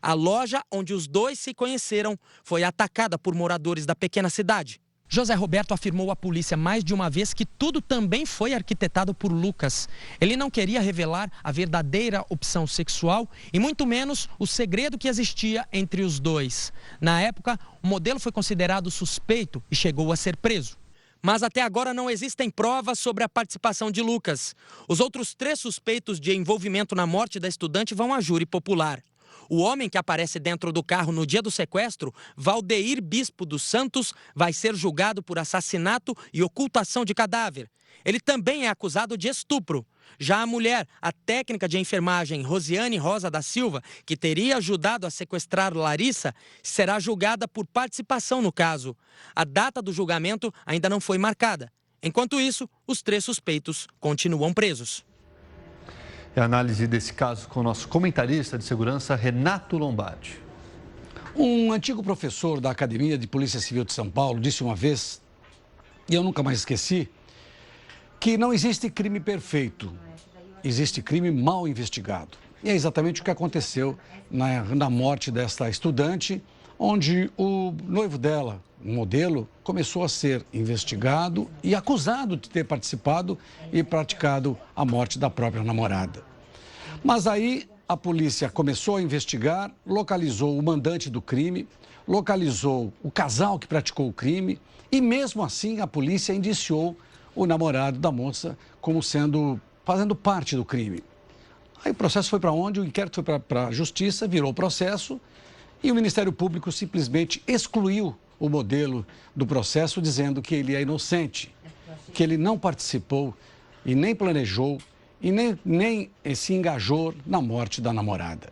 A loja onde os dois se conheceram foi atacada por moradores da pequena cidade. José Roberto afirmou à polícia mais de uma vez que tudo também foi arquitetado por Lucas. Ele não queria revelar a verdadeira opção sexual e muito menos o segredo que existia entre os dois. Na época, o modelo foi considerado suspeito e chegou a ser preso. Mas até agora não existem provas sobre a participação de Lucas. Os outros 3 suspeitos de envolvimento na morte da estudante vão a júri popular. O homem que aparece dentro do carro no dia do sequestro, Valdeir Bispo dos Santos, vai ser julgado por assassinato e ocultação de cadáver. Ele também é acusado de estupro. Já a mulher, a técnica de enfermagem Rosiane Rosa da Silva, que teria ajudado a sequestrar Larissa, será julgada por participação no caso. A data do julgamento ainda não foi marcada. Enquanto isso, os 3 suspeitos continuam presos. E a análise desse caso com o nosso comentarista de segurança, Renato Lombardi. Um antigo professor da Academia de Polícia Civil de São Paulo disse uma vez, e eu nunca mais esqueci, que não existe crime perfeito, existe crime mal investigado. E é exatamente o que aconteceu na morte desta estudante, onde o noivo dela, um modelo, começou a ser investigado e acusado de ter participado e praticado a morte da própria namorada. Mas aí a polícia começou a investigar, localizou o mandante do crime, localizou o casal que praticou o crime e mesmo assim a polícia indiciou o namorado da moça como fazendo parte do crime. Aí o processo foi para onde? O inquérito foi para a justiça, virou processo e o Ministério Público simplesmente excluiu o modelo do processo, dizendo que ele é inocente, que ele não participou e nem planejou e nem se engajou na morte da namorada.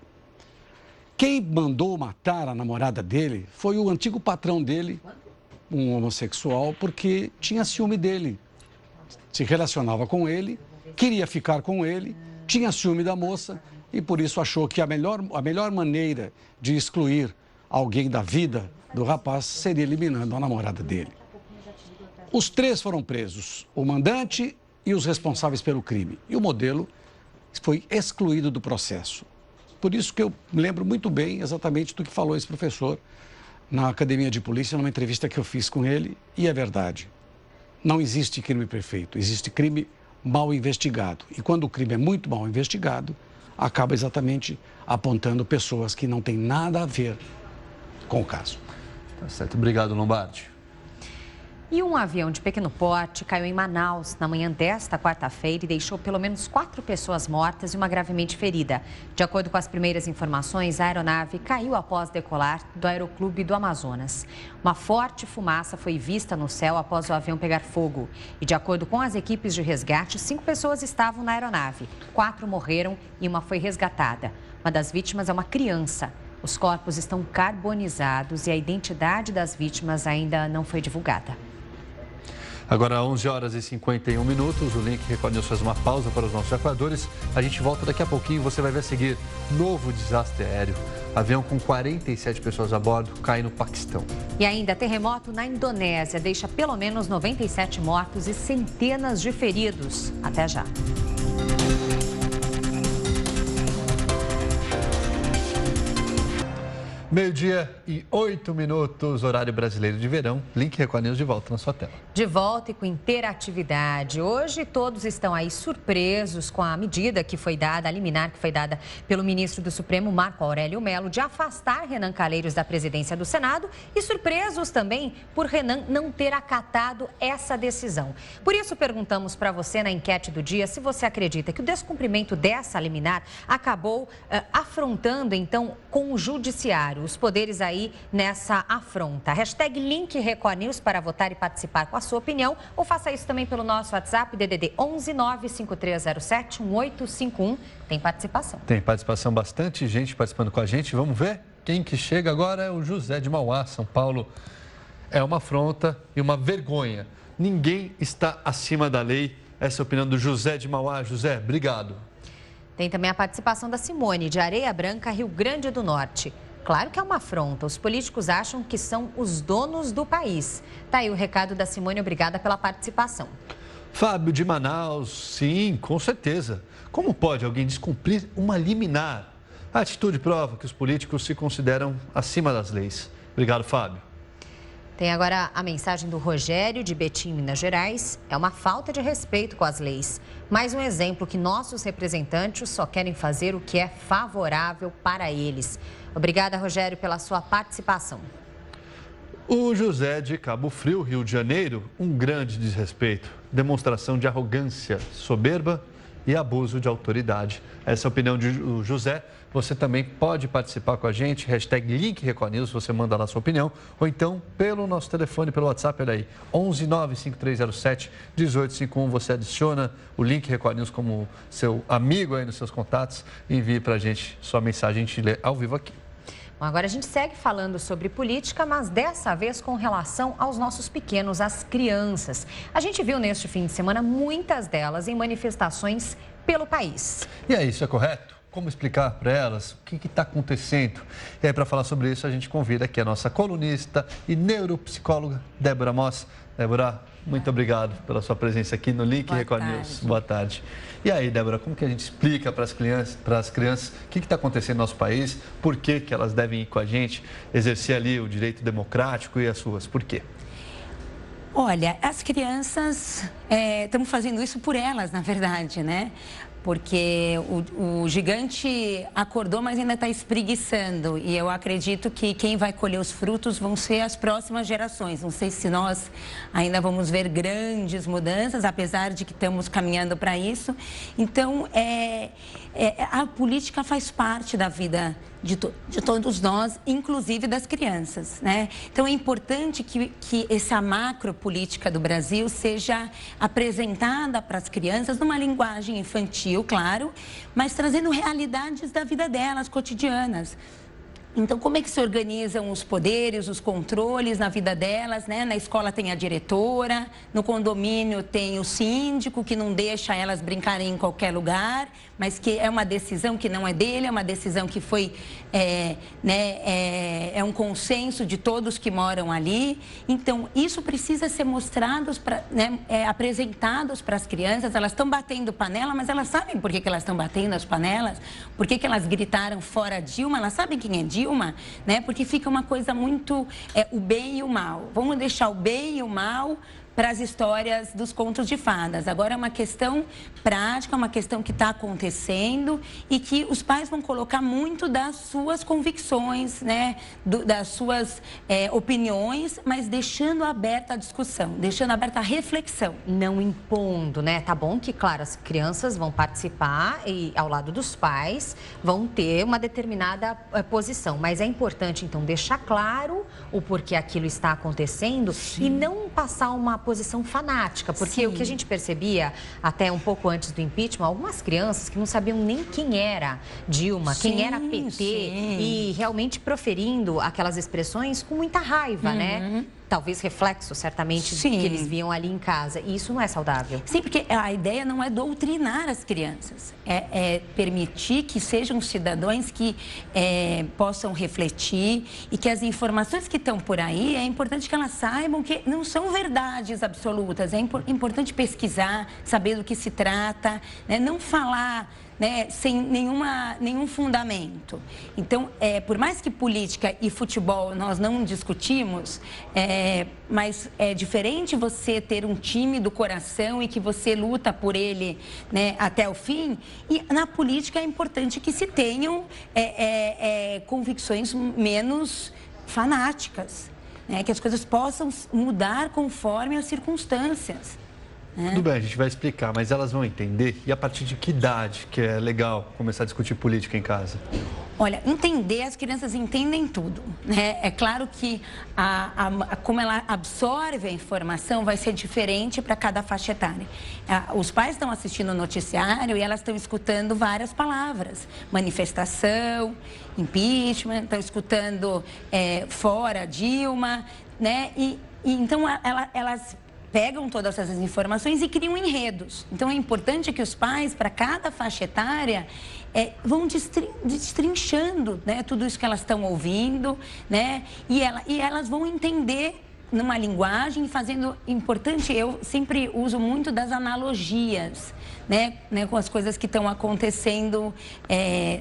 Quem mandou matar a namorada dele foi o antigo patrão dele, um homossexual, porque tinha ciúme dele. Se relacionava com ele, queria ficar com ele, tinha ciúme da moça e por isso achou que a melhor maneira de excluir alguém da vida do rapaz seria eliminando a namorada dele. Os 3 foram presos, o mandante e os responsáveis pelo crime. E o modelo foi excluído do processo. Por isso que eu lembro muito bem exatamente do que falou esse professor na Academia de Polícia, numa entrevista que eu fiz com ele, e é verdade. Não existe crime perfeito, existe crime mal investigado. E quando o crime é muito mal investigado, acaba exatamente apontando pessoas que não têm nada a ver com o caso. Tá certo, obrigado, Lombardi. E um avião de pequeno porte caiu em Manaus na manhã desta quarta-feira e deixou pelo menos 4 pessoas mortas e uma gravemente ferida. De acordo com as primeiras informações, a aeronave caiu após decolar do Aeroclube do Amazonas. Uma forte fumaça foi vista no céu após o avião pegar fogo. E de acordo com as equipes de resgate, 5 pessoas estavam na aeronave. 4 morreram e uma foi resgatada. Uma das vítimas é uma criança. Os corpos estão carbonizados e a identidade das vítimas ainda não foi divulgada. Agora, 11h51, o Link Record News faz uma pausa para os nossos apoiadores. A gente volta daqui a pouquinho, você vai ver a seguir. Novo desastre aéreo. Avião com 47 pessoas a bordo cai no Paquistão. E ainda, terremoto na Indonésia deixa pelo menos 97 mortos e centenas de feridos. Até já. Meio-dia e 8 minutos, horário brasileiro de verão. Link Record News de volta na sua tela. De volta e com interatividade. Hoje todos estão aí surpresos com a medida que foi dada, a liminar que foi dada pelo ministro do Supremo, Marco Aurélio Mello, de afastar Renan Calheiros da presidência do Senado e surpresos também por Renan não ter acatado essa decisão. Por isso perguntamos para você na enquete do dia se você acredita que o descumprimento dessa liminar acabou afrontando então com o judiciário. Os poderes aí nessa afronta. Hashtag Link Record News para votar e participar com a sua opinião. Ou faça isso também pelo nosso WhatsApp, DDD 11 95307 1851. Tem participação. Tem participação, bastante gente participando com a gente. Vamos ver? Quem que chega agora é o José de Mauá, São Paulo. É uma afronta e uma vergonha. Ninguém está acima da lei. Essa é a opinião do José de Mauá. José, obrigado. Tem também a participação da Simone, de Areia Branca, Rio Grande do Norte. Claro que é uma afronta. Os políticos acham que são os donos do país. Tá aí o recado da Simone. Obrigada pela participação. Fábio de Manaus, sim, com certeza. Como pode alguém descumprir uma liminar? A atitude prova que os políticos se consideram acima das leis. Obrigado, Fábio. Tem agora a mensagem do Rogério, de Betim, Minas Gerais. É uma falta de respeito com as leis. Mais um exemplo que nossos representantes só querem fazer o que é favorável para eles. Obrigada, Rogério, pela sua participação. O José de Cabo Frio, Rio de Janeiro, um grande desrespeito, demonstração de arrogância, soberba e abuso de autoridade. Essa é a opinião de José. Você também pode participar com a gente, #LinkRecordNews, você manda lá a sua opinião, ou então pelo nosso telefone, pelo WhatsApp, olha aí, 11 95307 1851, você adiciona o Link Record News como seu amigo aí nos seus contatos e envie para a gente sua mensagem, a gente lê ao vivo aqui. Bom, agora a gente segue falando sobre política, mas dessa vez com relação aos nossos pequenos, as crianças. A gente viu neste fim de semana muitas delas em manifestações pelo país. E aí, isso é correto? Como explicar para elas o que está acontecendo? E aí, para falar sobre isso, a gente convida aqui a nossa colunista e neuropsicóloga, Débora Moss. Débora, muito obrigado pela sua presença aqui no Link Record News. Boa tarde. E aí, Débora, como que a gente explica para as crianças o que está acontecendo no nosso país, por que elas devem ir com a gente, exercer ali o direito democrático e as suas? Por quê? Olha, as crianças, estamos fazendo isso por elas, na verdade, né? Porque o gigante acordou, mas ainda está espreguiçando. E eu acredito que quem vai colher os frutos vão ser as próximas gerações. Não sei se nós ainda vamos ver grandes mudanças, apesar de que estamos caminhando para isso. Então, a política faz parte da vida de todos nós, inclusive das crianças, né? Então, é importante que essa macro política do Brasil seja apresentada para as crianças numa linguagem infantil, claro, mas trazendo realidades da vida delas, cotidianas. Então, como é que se organizam os poderes, os controles na vida delas, né? Na escola tem a diretora, no condomínio tem o síndico, que não deixa elas brincarem em qualquer lugar, mas que é uma decisão que não é dele, é uma decisão que foi, é um consenso de todos que moram ali. Então, isso precisa ser mostrado, apresentados para as crianças. Elas estão batendo panela, mas elas sabem por que elas estão batendo as panelas, por que elas gritaram fora Dilma, elas sabem quem é Dilma, né? Porque fica uma coisa muito, o bem e o mal. Vamos deixar o bem e o mal para as histórias dos contos de fadas. Agora é uma questão prática, uma questão que está acontecendo e que os pais vão colocar muito das suas convicções, né? Das suas opiniões, mas deixando aberta a discussão, deixando aberta a reflexão. Não impondo, né? Tá bom que, claro, as crianças vão participar e, ao lado dos pais, vão ter uma determinada posição. Mas é importante, então, deixar claro o porquê aquilo está acontecendo. Sim. E não passar uma posição fanática, porque Sim. O que a gente percebia até um pouco antes do impeachment, algumas crianças que não sabiam nem quem era Dilma, sim, quem era PT, sim. E realmente proferindo aquelas expressões com muita raiva, né? Talvez reflexo, certamente, que eles viam ali em casa. E isso não é saudável. Sim, porque a ideia não é doutrinar as crianças. É permitir que sejam cidadãos que possam refletir e que as informações que estão por aí, é importante que elas saibam que não são verdades absolutas. É importante pesquisar, saber do que se trata, né? Não falar, né, sem nenhum fundamento. Então, por mais que política e futebol nós não discutimos, mas é diferente você ter um time do coração e que você luta por ele, né, até o fim. E na política é importante que se tenham convicções menos fanáticas, né, que as coisas possam mudar conforme as circunstâncias. Tudo bem, a gente vai explicar, mas elas vão entender. E a partir de que idade que é legal começar a discutir política em casa? Olha, entender, as crianças entendem tudo, né? É claro que como ela absorve a informação vai ser diferente para cada faixa etária. Os pais estão assistindo o noticiário e elas estão escutando várias palavras. Manifestação, impeachment, estão escutando fora Dilma, né? E então elas pegam todas essas informações e criam enredos. Então, é importante que os pais, para cada faixa etária, vão destrinchando, né, tudo isso que elas estão ouvindo, né, e elas vão entender numa linguagem, fazendo importante, eu sempre uso muito das analogias, né, com as coisas que estão acontecendo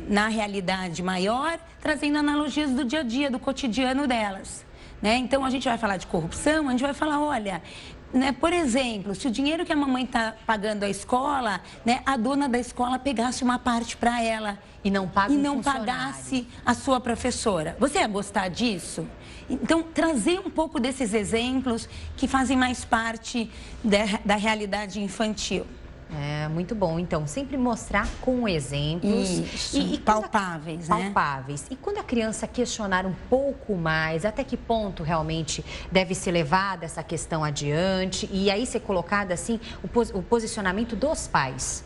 na realidade maior, trazendo analogias do dia a dia, do cotidiano delas, né? Então, a gente vai falar de corrupção, a gente vai falar, olha, né, por exemplo, se o dinheiro que a mamãe está pagando à escola, né, a dona da escola pegasse uma parte para ela e não pagasse a sua professora. Você ia gostar disso? Então, trazer um pouco desses exemplos que fazem mais parte da realidade infantil. É, muito bom. Então, sempre mostrar com exemplos e palpáveis, né? Palpáveis. E quando a criança questionar um pouco mais, até que ponto realmente deve ser levada essa questão adiante e aí ser colocado assim o posicionamento dos pais?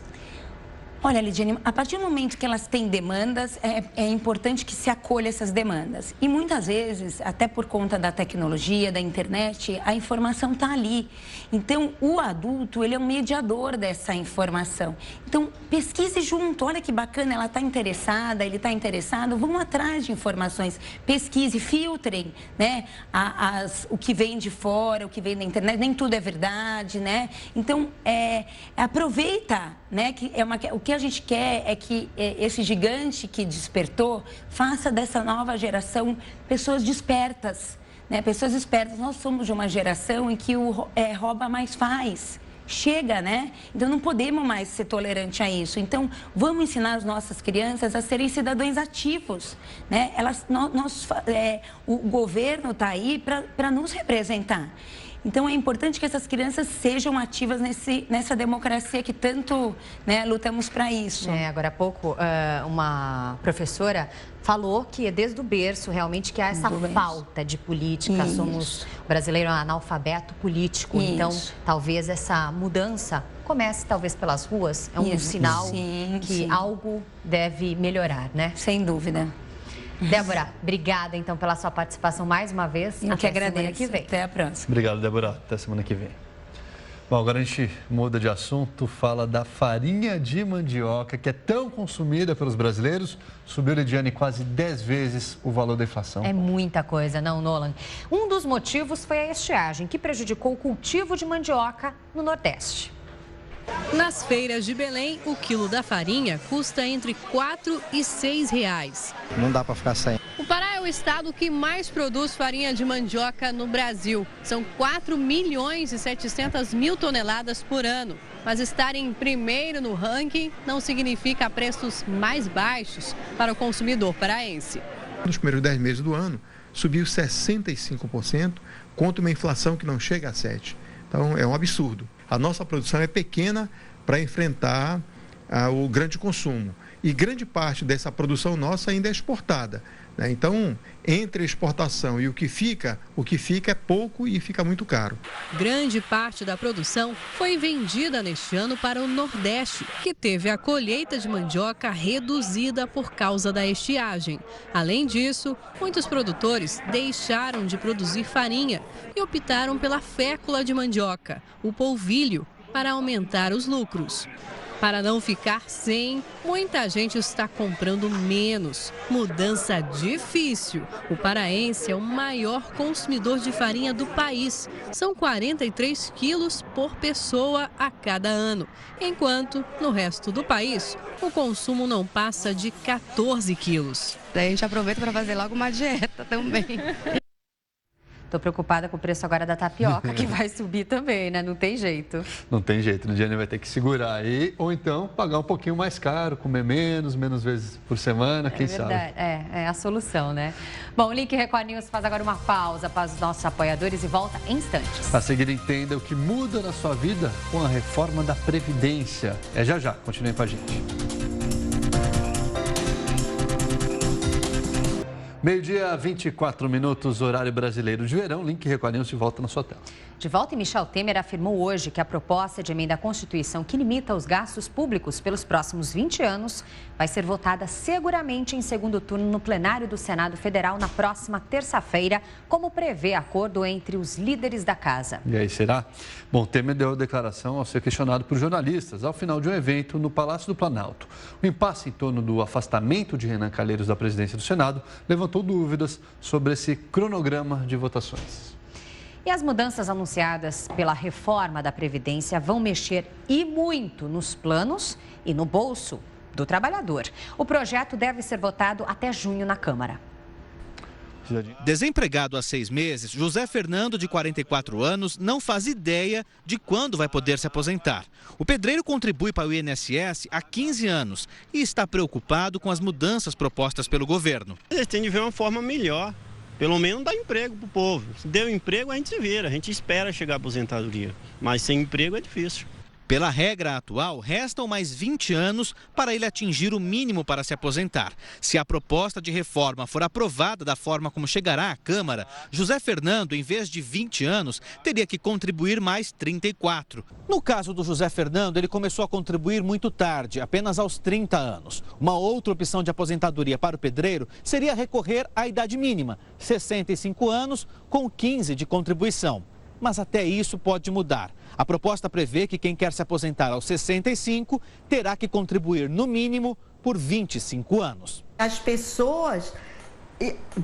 Olha, Lidiane, a partir do momento que elas têm demandas, é importante que se acolha essas demandas. E muitas vezes, até por conta da tecnologia, da internet, a informação está ali. Então, o adulto, ele é um mediador dessa informação. Então, pesquise junto. Olha que bacana, ela está interessada, ele está interessado. Vamos atrás de informações. Pesquise, filtrem, né? O que vem de fora, o que vem da internet. Nem tudo é verdade, né? Então, aproveita, né? O que a gente quer é que esse gigante que despertou faça dessa nova geração pessoas despertas, né? Pessoas espertas. Nós somos de uma geração em que o rouba mais faz. Chega, né? Então, não podemos mais ser tolerantes a isso. Então, vamos ensinar as nossas crianças a serem cidadãos ativos, né? O governo está aí para nos representar. Então, é importante que essas crianças sejam ativas nessa democracia que tanto, né, lutamos para isso. Agora há pouco, uma professora falou que é desde o berço realmente que há essa falta de política. Isso. Somos brasileiro analfabeto político. Isso. Então, talvez essa mudança comece talvez pelas ruas. É um sinal que algo deve melhorar, né? Sem dúvida. Débora, obrigada então pela sua participação mais uma vez. Eu que agradeço. Semana que vem. Até a próxima. Obrigado, Débora. Até semana que vem. Bom, agora a gente muda de assunto, fala da farinha de mandioca, que é tão consumida pelos brasileiros. Subiu, Lidiane, quase 10 vezes o valor da inflação. É muita coisa, não, Nolan? Um dos motivos foi a estiagem, que prejudicou o cultivo de mandioca no Nordeste. Nas feiras de Belém, o quilo da farinha custa entre R$ e R$ Não dá para ficar sem. O Pará é o estado que mais produz farinha de mandioca no Brasil. São 4.700.000 toneladas por ano. Mas estar em primeiro no ranking não significa preços mais baixos para o consumidor paraense. Nos primeiros 10 meses do ano, subiu 65%, contra uma inflação que não chega a 7%. Então, é um absurdo. A nossa produção é pequena para enfrentar o grande consumo. E grande parte dessa produção nossa ainda é exportada, né? Então, entre a exportação e o que fica é pouco e fica muito caro. Grande parte da produção foi vendida neste ano para o Nordeste, que teve a colheita de mandioca reduzida por causa da estiagem. Além disso, muitos produtores deixaram de produzir farinha e optaram pela fécula de mandioca, o polvilho, para aumentar os lucros. Para não ficar sem, muita gente está comprando menos. Mudança difícil. O paraense é o maior consumidor de farinha do país. São 43 quilos por pessoa a cada ano. Enquanto, no resto do país, o consumo não passa de 14 quilos. Daí a gente aproveita para fazer logo uma dieta também. Estou preocupada com o preço agora da tapioca, que vai subir também, né? Não tem jeito. Não tem jeito, Lidiane vai ter que segurar aí, ou então pagar um pouquinho mais caro, comer menos vezes por semana, quem sabe. É a solução, né? Bom, o Link Record News faz agora uma pausa para os nossos apoiadores e volta em instantes. A seguir, entenda o que muda na sua vida com a reforma da Previdência. É já, continuem com a gente. Meio-dia, 24 minutos, horário brasileiro de verão. Link Record News de volta na sua tela. De volta, Michel Temer afirmou hoje que a proposta de emenda à Constituição que limita os gastos públicos pelos próximos 20 anos vai ser votada seguramente em segundo turno no plenário do Senado Federal na próxima terça-feira, como prevê acordo entre os líderes da casa. E aí, será? Bom, Temer deu a declaração ao ser questionado por jornalistas ao final de um evento no Palácio do Planalto. O impasse em torno do afastamento de Renan Calheiros da presidência do Senado levantou dúvidas sobre esse cronograma de votações. E as mudanças anunciadas pela reforma da Previdência vão mexer e muito nos planos e no bolso do trabalhador. O projeto deve ser votado até junho na Câmara. Desempregado há 6 meses, José Fernando, de 44 anos, não faz ideia de quando vai poder se aposentar. O pedreiro contribui para o INSS há 15 anos e está preocupado com as mudanças propostas pelo governo. Eles têm de ver uma forma melhor, pelo menos dar emprego para o povo. Se deu emprego, a gente se vira, a gente espera chegar à aposentadoria, mas sem emprego é difícil. Pela regra atual, restam mais 20 anos para ele atingir o mínimo para se aposentar. Se a proposta de reforma for aprovada da forma como chegará à Câmara, José Fernando, em vez de 20 anos, teria que contribuir mais 34. No caso do José Fernando, ele começou a contribuir muito tarde, apenas aos 30 anos. Uma outra opção de aposentadoria para o pedreiro seria recorrer à idade mínima, 65 anos, com 15 de contribuição. Mas até isso pode mudar. A proposta prevê que quem quer se aposentar aos 65 terá que contribuir no mínimo por 25 anos. As pessoas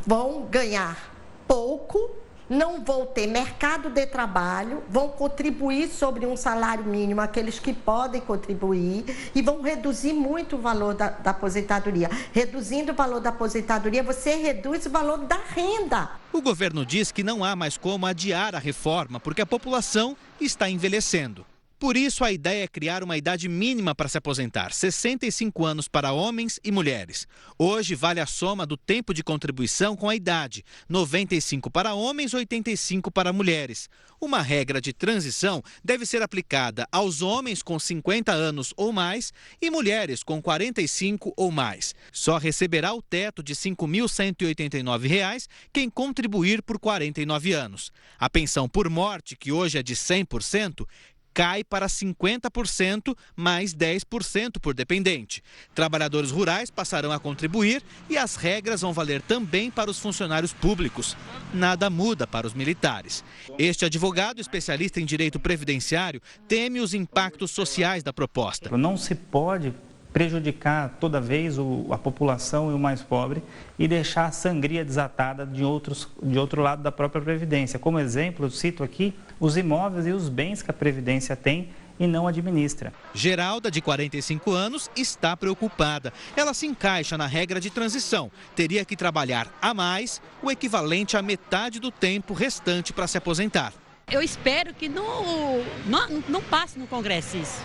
vão ganhar pouco, não vão ter mercado de trabalho, vão contribuir sobre um salário mínimo aqueles que podem contribuir e vão reduzir muito o valor da aposentadoria. Reduzindo o valor da aposentadoria, você reduz o valor da renda. O governo diz que não há mais como adiar a reforma porque a população está envelhecendo. Por isso, a ideia é criar uma idade mínima para se aposentar, 65 anos para homens e mulheres. Hoje, vale a soma do tempo de contribuição com a idade, 95 para homens, 85 para mulheres. Uma regra de transição deve ser aplicada aos homens com 50 anos ou mais e mulheres com 45 ou mais. Só receberá o teto de R$ 5.189 quem contribuir por 49 anos. A pensão por morte, que hoje é de 100%, cai para 50% mais 10% por dependente. Trabalhadores rurais passarão a contribuir e as regras vão valer também para os funcionários públicos. Nada muda para os militares. Este advogado, especialista em direito previdenciário, teme os impactos sociais da proposta. Não se pode prejudicar toda vez a população e o mais pobre e deixar a sangria desatada de outro lado da própria Previdência. Como exemplo, eu cito aqui os imóveis e os bens que a Previdência tem e não administra. Geralda, de 45 anos, está preocupada. Ela se encaixa na regra de transição. Teria que trabalhar a mais, o equivalente à metade do tempo restante para se aposentar. Eu espero que não passe no Congresso isso.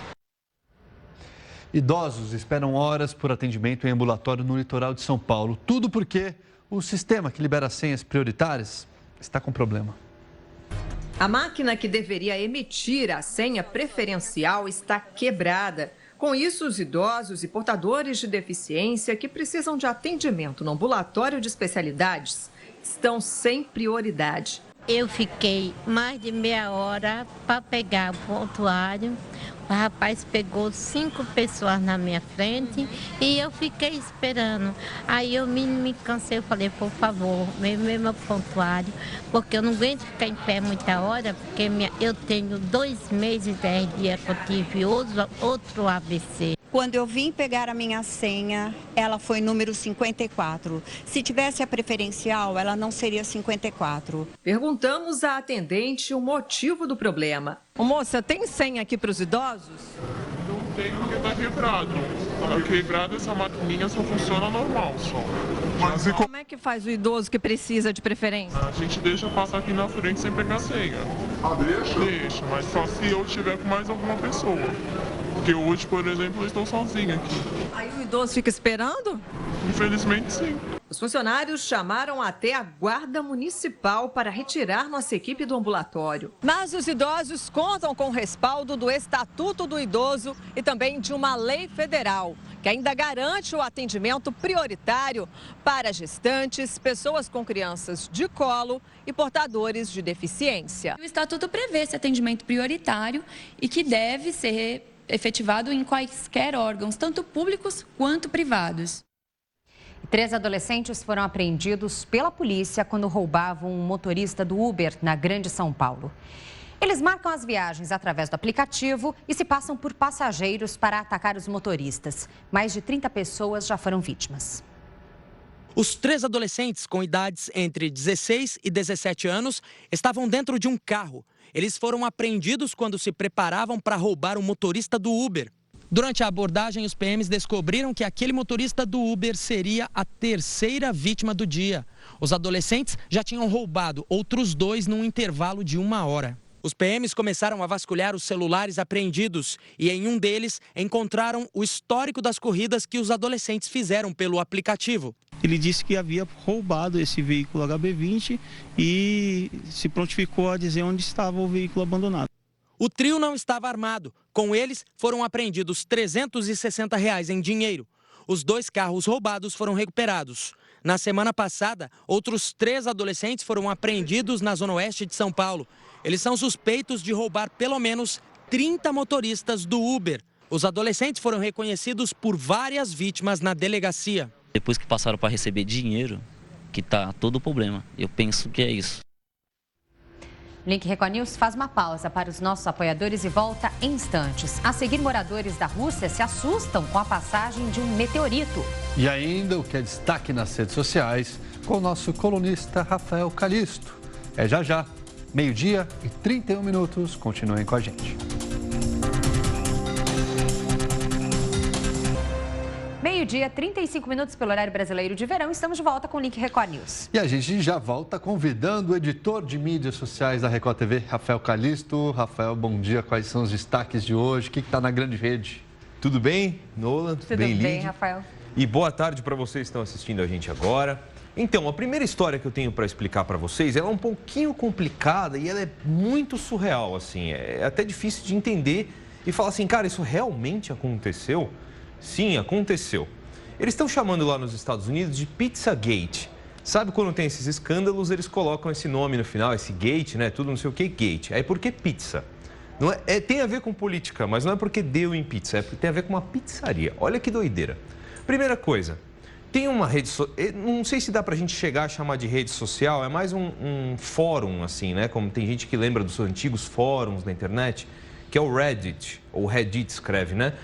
Idosos esperam horas por atendimento em ambulatório no litoral de São Paulo. Tudo porque o sistema que libera senhas prioritárias está com problema. A máquina que deveria emitir a senha preferencial está quebrada. Com isso, os idosos e portadores de deficiência que precisam de atendimento no ambulatório de especialidades estão sem prioridade. Eu fiquei mais de meia hora para pegar o prontuário. O rapaz pegou 5 pessoas na minha frente e eu fiquei esperando. Aí eu me cansei, eu falei, por favor, me meu prontuário, porque eu não aguento ficar em pé muita hora, porque eu tenho 2 meses e 10 dias que eu tive outro AVC. Quando eu vim pegar a minha senha, ela foi número 54. Se tivesse a preferencial, ela não seria 54. Perguntamos à atendente o motivo do problema. Ô, moça, tem senha aqui para os idosos? Não tem porque está quebrado. Está quebrado, essa maquininha só funciona normal só. Mas como é que faz o idoso que precisa de preferência? A gente deixa passar aqui na frente sem pegar senha. Ah, deixa? Deixa, mas só se eu estiver com mais alguma pessoa. Porque hoje, por exemplo, eu estou sozinho aqui. Aí o idoso fica esperando? Infelizmente, sim. Os funcionários chamaram até a Guarda Municipal para retirar nossa equipe do ambulatório. Mas os idosos contam com o respaldo do Estatuto do Idoso e também de uma lei federal, que ainda garante o atendimento prioritário para gestantes, pessoas com crianças de colo e portadores de deficiência. O Estatuto prevê esse atendimento prioritário e que deve ser efetivado em quaisquer órgãos, tanto públicos quanto privados. 3 adolescentes foram apreendidos pela polícia quando roubavam um motorista do Uber na Grande São Paulo. Eles marcam as viagens através do aplicativo e se passam por passageiros para atacar os motoristas. Mais de 30 pessoas já foram vítimas. Os 3 adolescentes com idades entre 16 e 17 anos estavam dentro de um carro. Eles foram apreendidos quando se preparavam para roubar um motorista do Uber. Durante a abordagem, os PMs descobriram que aquele motorista do Uber seria a terceira vítima do dia. Os adolescentes já tinham roubado outros 2 num intervalo de 1 hora. Os PMs começaram a vasculhar os celulares apreendidos e em um deles encontraram o histórico das corridas que os adolescentes fizeram pelo aplicativo. Ele disse que havia roubado esse veículo HB20 e se prontificou a dizer onde estava o veículo abandonado. O trio não estava armado. Com eles, foram apreendidos R$ 360 em dinheiro. Os 2 carros roubados foram recuperados. Na semana passada, outros 3 adolescentes foram apreendidos na zona oeste de São Paulo. Eles são suspeitos de roubar pelo menos 30 motoristas do Uber. Os adolescentes foram reconhecidos por várias vítimas na delegacia. Depois que passaram para receber dinheiro, que está todo o problema. Eu penso que é isso. Link Record News faz uma pausa para os nossos apoiadores e volta em instantes. A seguir, moradores da Rússia se assustam com a passagem de um meteorito. E ainda o que é destaque nas redes sociais com o nosso colunista Rafael Calisto. É já, 12h31. Continuem com a gente. Meio-dia, 35 minutos pelo horário brasileiro de verão. Estamos de volta com o Link Record News. E a gente já volta convidando o editor de mídias sociais da Record TV, Rafael Calisto. Rafael, bom dia. Quais são os destaques de hoje? O que está na grande rede? Tudo bem, Nolan? Tudo bem, Rafael. E boa tarde para vocês que estão assistindo a gente agora. Então, a primeira história que eu tenho para explicar para vocês, ela é um pouquinho complicada e ela é muito surreal, assim. É até difícil de entender e falar assim, cara, isso realmente aconteceu? Sim, aconteceu. Eles estão chamando lá nos Estados Unidos de Pizzagate. Sabe quando tem esses escândalos, eles colocam esse nome no final, esse gate, né? Tudo não sei o que, gate. Aí por que pizza? Não tem a ver com política, mas não é porque deu em pizza, é porque tem a ver com uma pizzaria. Olha que doideira. Primeira coisa, tem uma rede social, não sei se dá pra gente chegar a chamar de rede social, é mais um fórum, assim, né? Como tem gente que lembra dos antigos fóruns na internet, que é o Reddit, ou Reddit escreve, né?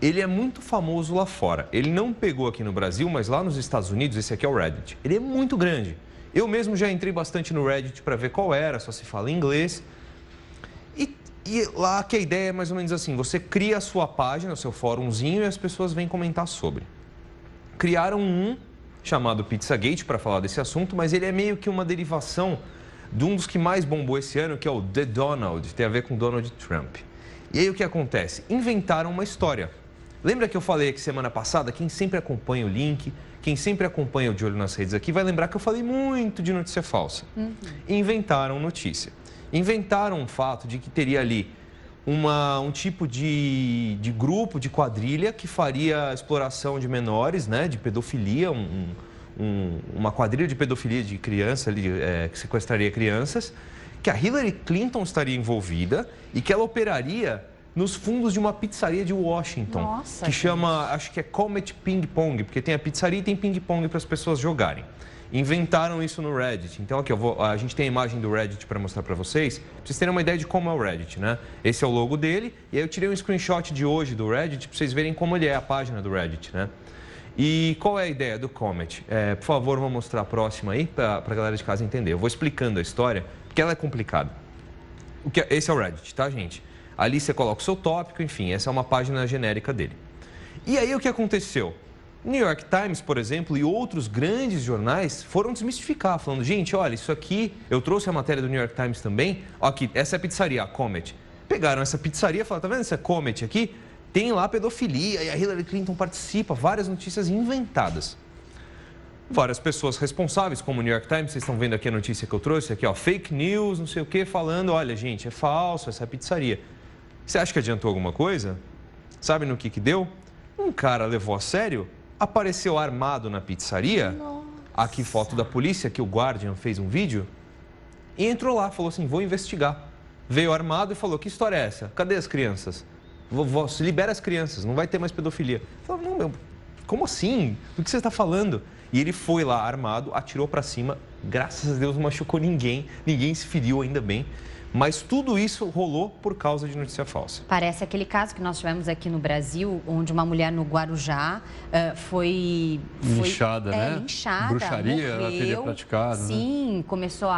Ele é muito famoso lá fora. Ele não pegou aqui no Brasil, mas lá nos Estados Unidos, esse aqui é o Reddit. Ele é muito grande. Eu mesmo já entrei bastante no Reddit para ver qual era, só se fala em inglês. E lá que a ideia é mais ou menos assim, você cria a sua página, o seu fórumzinho e as pessoas vêm comentar sobre. Criaram um chamado Pizzagate para falar desse assunto, mas ele é meio que uma derivação de um dos que mais bombou esse ano, que é o The Donald, tem a ver com Donald Trump. E aí o que acontece? Inventaram uma história. Lembra que eu falei que semana passada, quem sempre acompanha o Link, quem sempre acompanha o De Olho nas Redes aqui, vai lembrar que eu falei muito de notícia falsa. Inventaram notícia. Inventaram um fato de que teria ali um tipo de grupo, de quadrilha, que faria exploração de menores, né, de pedofilia, uma quadrilha de pedofilia de criança, que sequestraria crianças, que a Hillary Clinton estaria envolvida e que ela operaria nos fundos de uma pizzaria de Washington. Nossa, que chama, acho que é Comet Ping Pong, porque tem a pizzaria e tem ping pong para as pessoas jogarem. Inventaram isso no Reddit. Então aqui, a gente tem a imagem do Reddit para mostrar para vocês, pra vocês terem uma ideia de como é o Reddit, né? Esse é o logo dele, e aí eu tirei um screenshot de hoje do Reddit para vocês verem como ele é a página do Reddit, né? E qual é a ideia do Comet? Por favor, vou mostrar a próxima aí para a galera de casa entender. Eu vou explicando a história, porque ela é complicada. Esse é o Reddit, tá, gente? Ali você coloca o seu tópico, enfim, essa é uma página genérica dele. E aí o que aconteceu? New York Times, por exemplo, e outros grandes jornais foram desmistificar, falando, gente, olha, isso aqui, eu trouxe a matéria do New York Times também, ó, aqui, essa é a pizzaria, a Comet. Pegaram essa pizzaria e falaram, tá vendo essa Comet aqui? Tem lá pedofilia e a Hillary Clinton participa, várias notícias inventadas. Várias pessoas responsáveis, como o New York Times, vocês estão vendo aqui a notícia que eu trouxe, aqui ó, fake news, não sei o que, falando, olha gente, é falso essa pizzaria. Você acha que adiantou alguma coisa? Sabe no que deu? Um cara levou a sério, apareceu armado na pizzaria, nossa. Aqui foto da polícia, que o Guardian fez um vídeo, e entrou lá, falou assim, vou investigar. Veio armado e falou, que história é essa? Cadê as crianças? Libera as crianças, não vai ter mais pedofilia. Falei, não, meu, como assim? Do que você está falando? E ele foi lá armado, atirou para cima, graças a Deus não machucou ninguém, ninguém se feriu ainda bem, Mas tudo isso rolou por causa de notícia falsa. Parece aquele caso que nós tivemos aqui no Brasil, onde uma mulher no Guarujá foi linchada, né? Linchada, bruxaria, ela teria praticado. Sim, né? Começou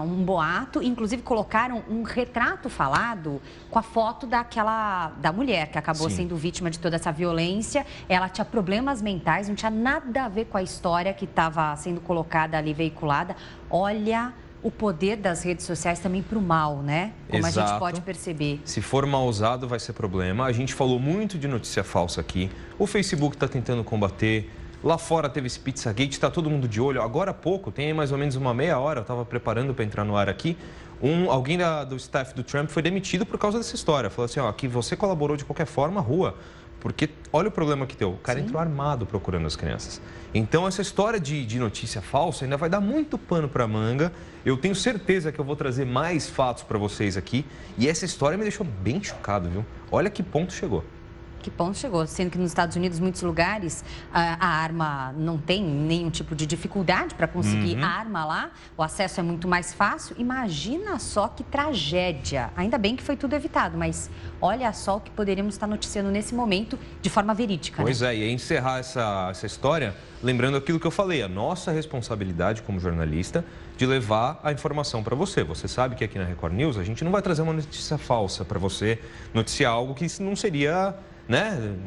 um boato. Inclusive, colocaram um retrato falado com a foto da mulher que acabou sendo vítima de toda essa violência. Ela tinha problemas mentais, não tinha nada a ver com a história que estava sendo colocada ali, veiculada. Olha o poder das redes sociais também para o mal, né? Como a gente pode perceber. Se for mal usado, vai ser problema. A gente falou muito de notícia falsa aqui. O Facebook está tentando combater. Lá fora teve esse Pizzagate, está todo mundo de olho. Agora há pouco, tem mais ou menos uma meia hora, eu estava preparando para entrar no ar aqui. Alguém do staff do Trump foi demitido por causa dessa história. Falou assim, que você colaborou de qualquer forma, rua. Porque olha o problema que deu. O cara entrou armado procurando as crianças. Então, essa história de notícia falsa ainda vai dar muito pano para manga. Eu tenho certeza que eu vou trazer mais fatos para vocês aqui. E essa história me deixou bem chocado, viu? Olha que ponto chegou. Que ponto chegou? Sendo que nos Estados Unidos, muitos lugares, a arma não tem nenhum tipo de dificuldade para conseguir a arma lá. O acesso é muito mais fácil. Imagina só que tragédia. Ainda bem que foi tudo evitado, mas olha só o que poderíamos estar noticiando nesse momento de forma verídica. Pois né? é, e encerrar essa história, lembrando aquilo que eu falei, a nossa responsabilidade como jornalista de levar a informação para você. Você sabe que aqui na Record News a gente não vai trazer uma notícia falsa para você, noticiar algo que não seria...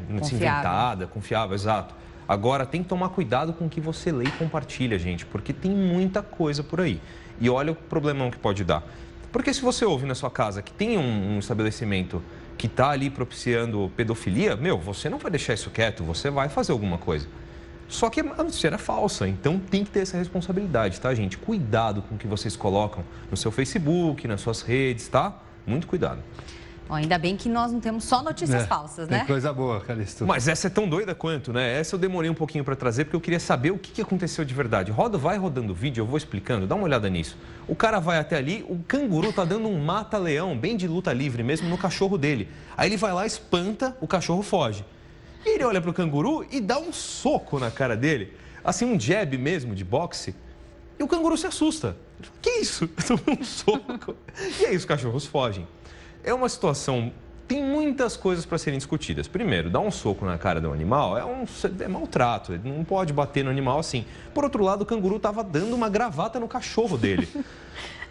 notícia inventada, confiável, exato. Agora, tem que tomar cuidado com o que você lê e compartilha, gente, porque tem muita coisa por aí. E olha o problemão que pode dar. Porque se você ouve na sua casa que tem um estabelecimento que está ali propiciando pedofilia, você não vai deixar isso quieto, você vai fazer alguma coisa. Só que a notícia era falsa, então tem que ter essa responsabilidade, tá, gente? Cuidado com o que vocês colocam no seu Facebook, nas suas redes, tá? Muito cuidado. Ainda bem que nós não temos só notícias falsas, né? Tem coisa boa, Calixto. Mas essa é tão doida quanto, né? Essa eu demorei um pouquinho para trazer, porque eu queria saber o que aconteceu de verdade. Vai rodando o vídeo, eu vou explicando, dá uma olhada nisso. O cara vai até ali, o canguru tá dando um mata-leão, bem de luta livre mesmo, no cachorro dele. Aí ele vai lá, espanta, o cachorro foge. E ele olha pro canguru e dá um soco na cara dele, assim, um jab mesmo, de boxe. E o canguru se assusta. Ele fala, que isso? Eu tomei um soco. E aí os cachorros fogem. É uma situação, tem muitas coisas para serem discutidas. Primeiro, dar um soco na cara do animal é maltrato, ele não pode bater no animal assim. Por outro lado, o canguru estava dando uma gravata no cachorro dele.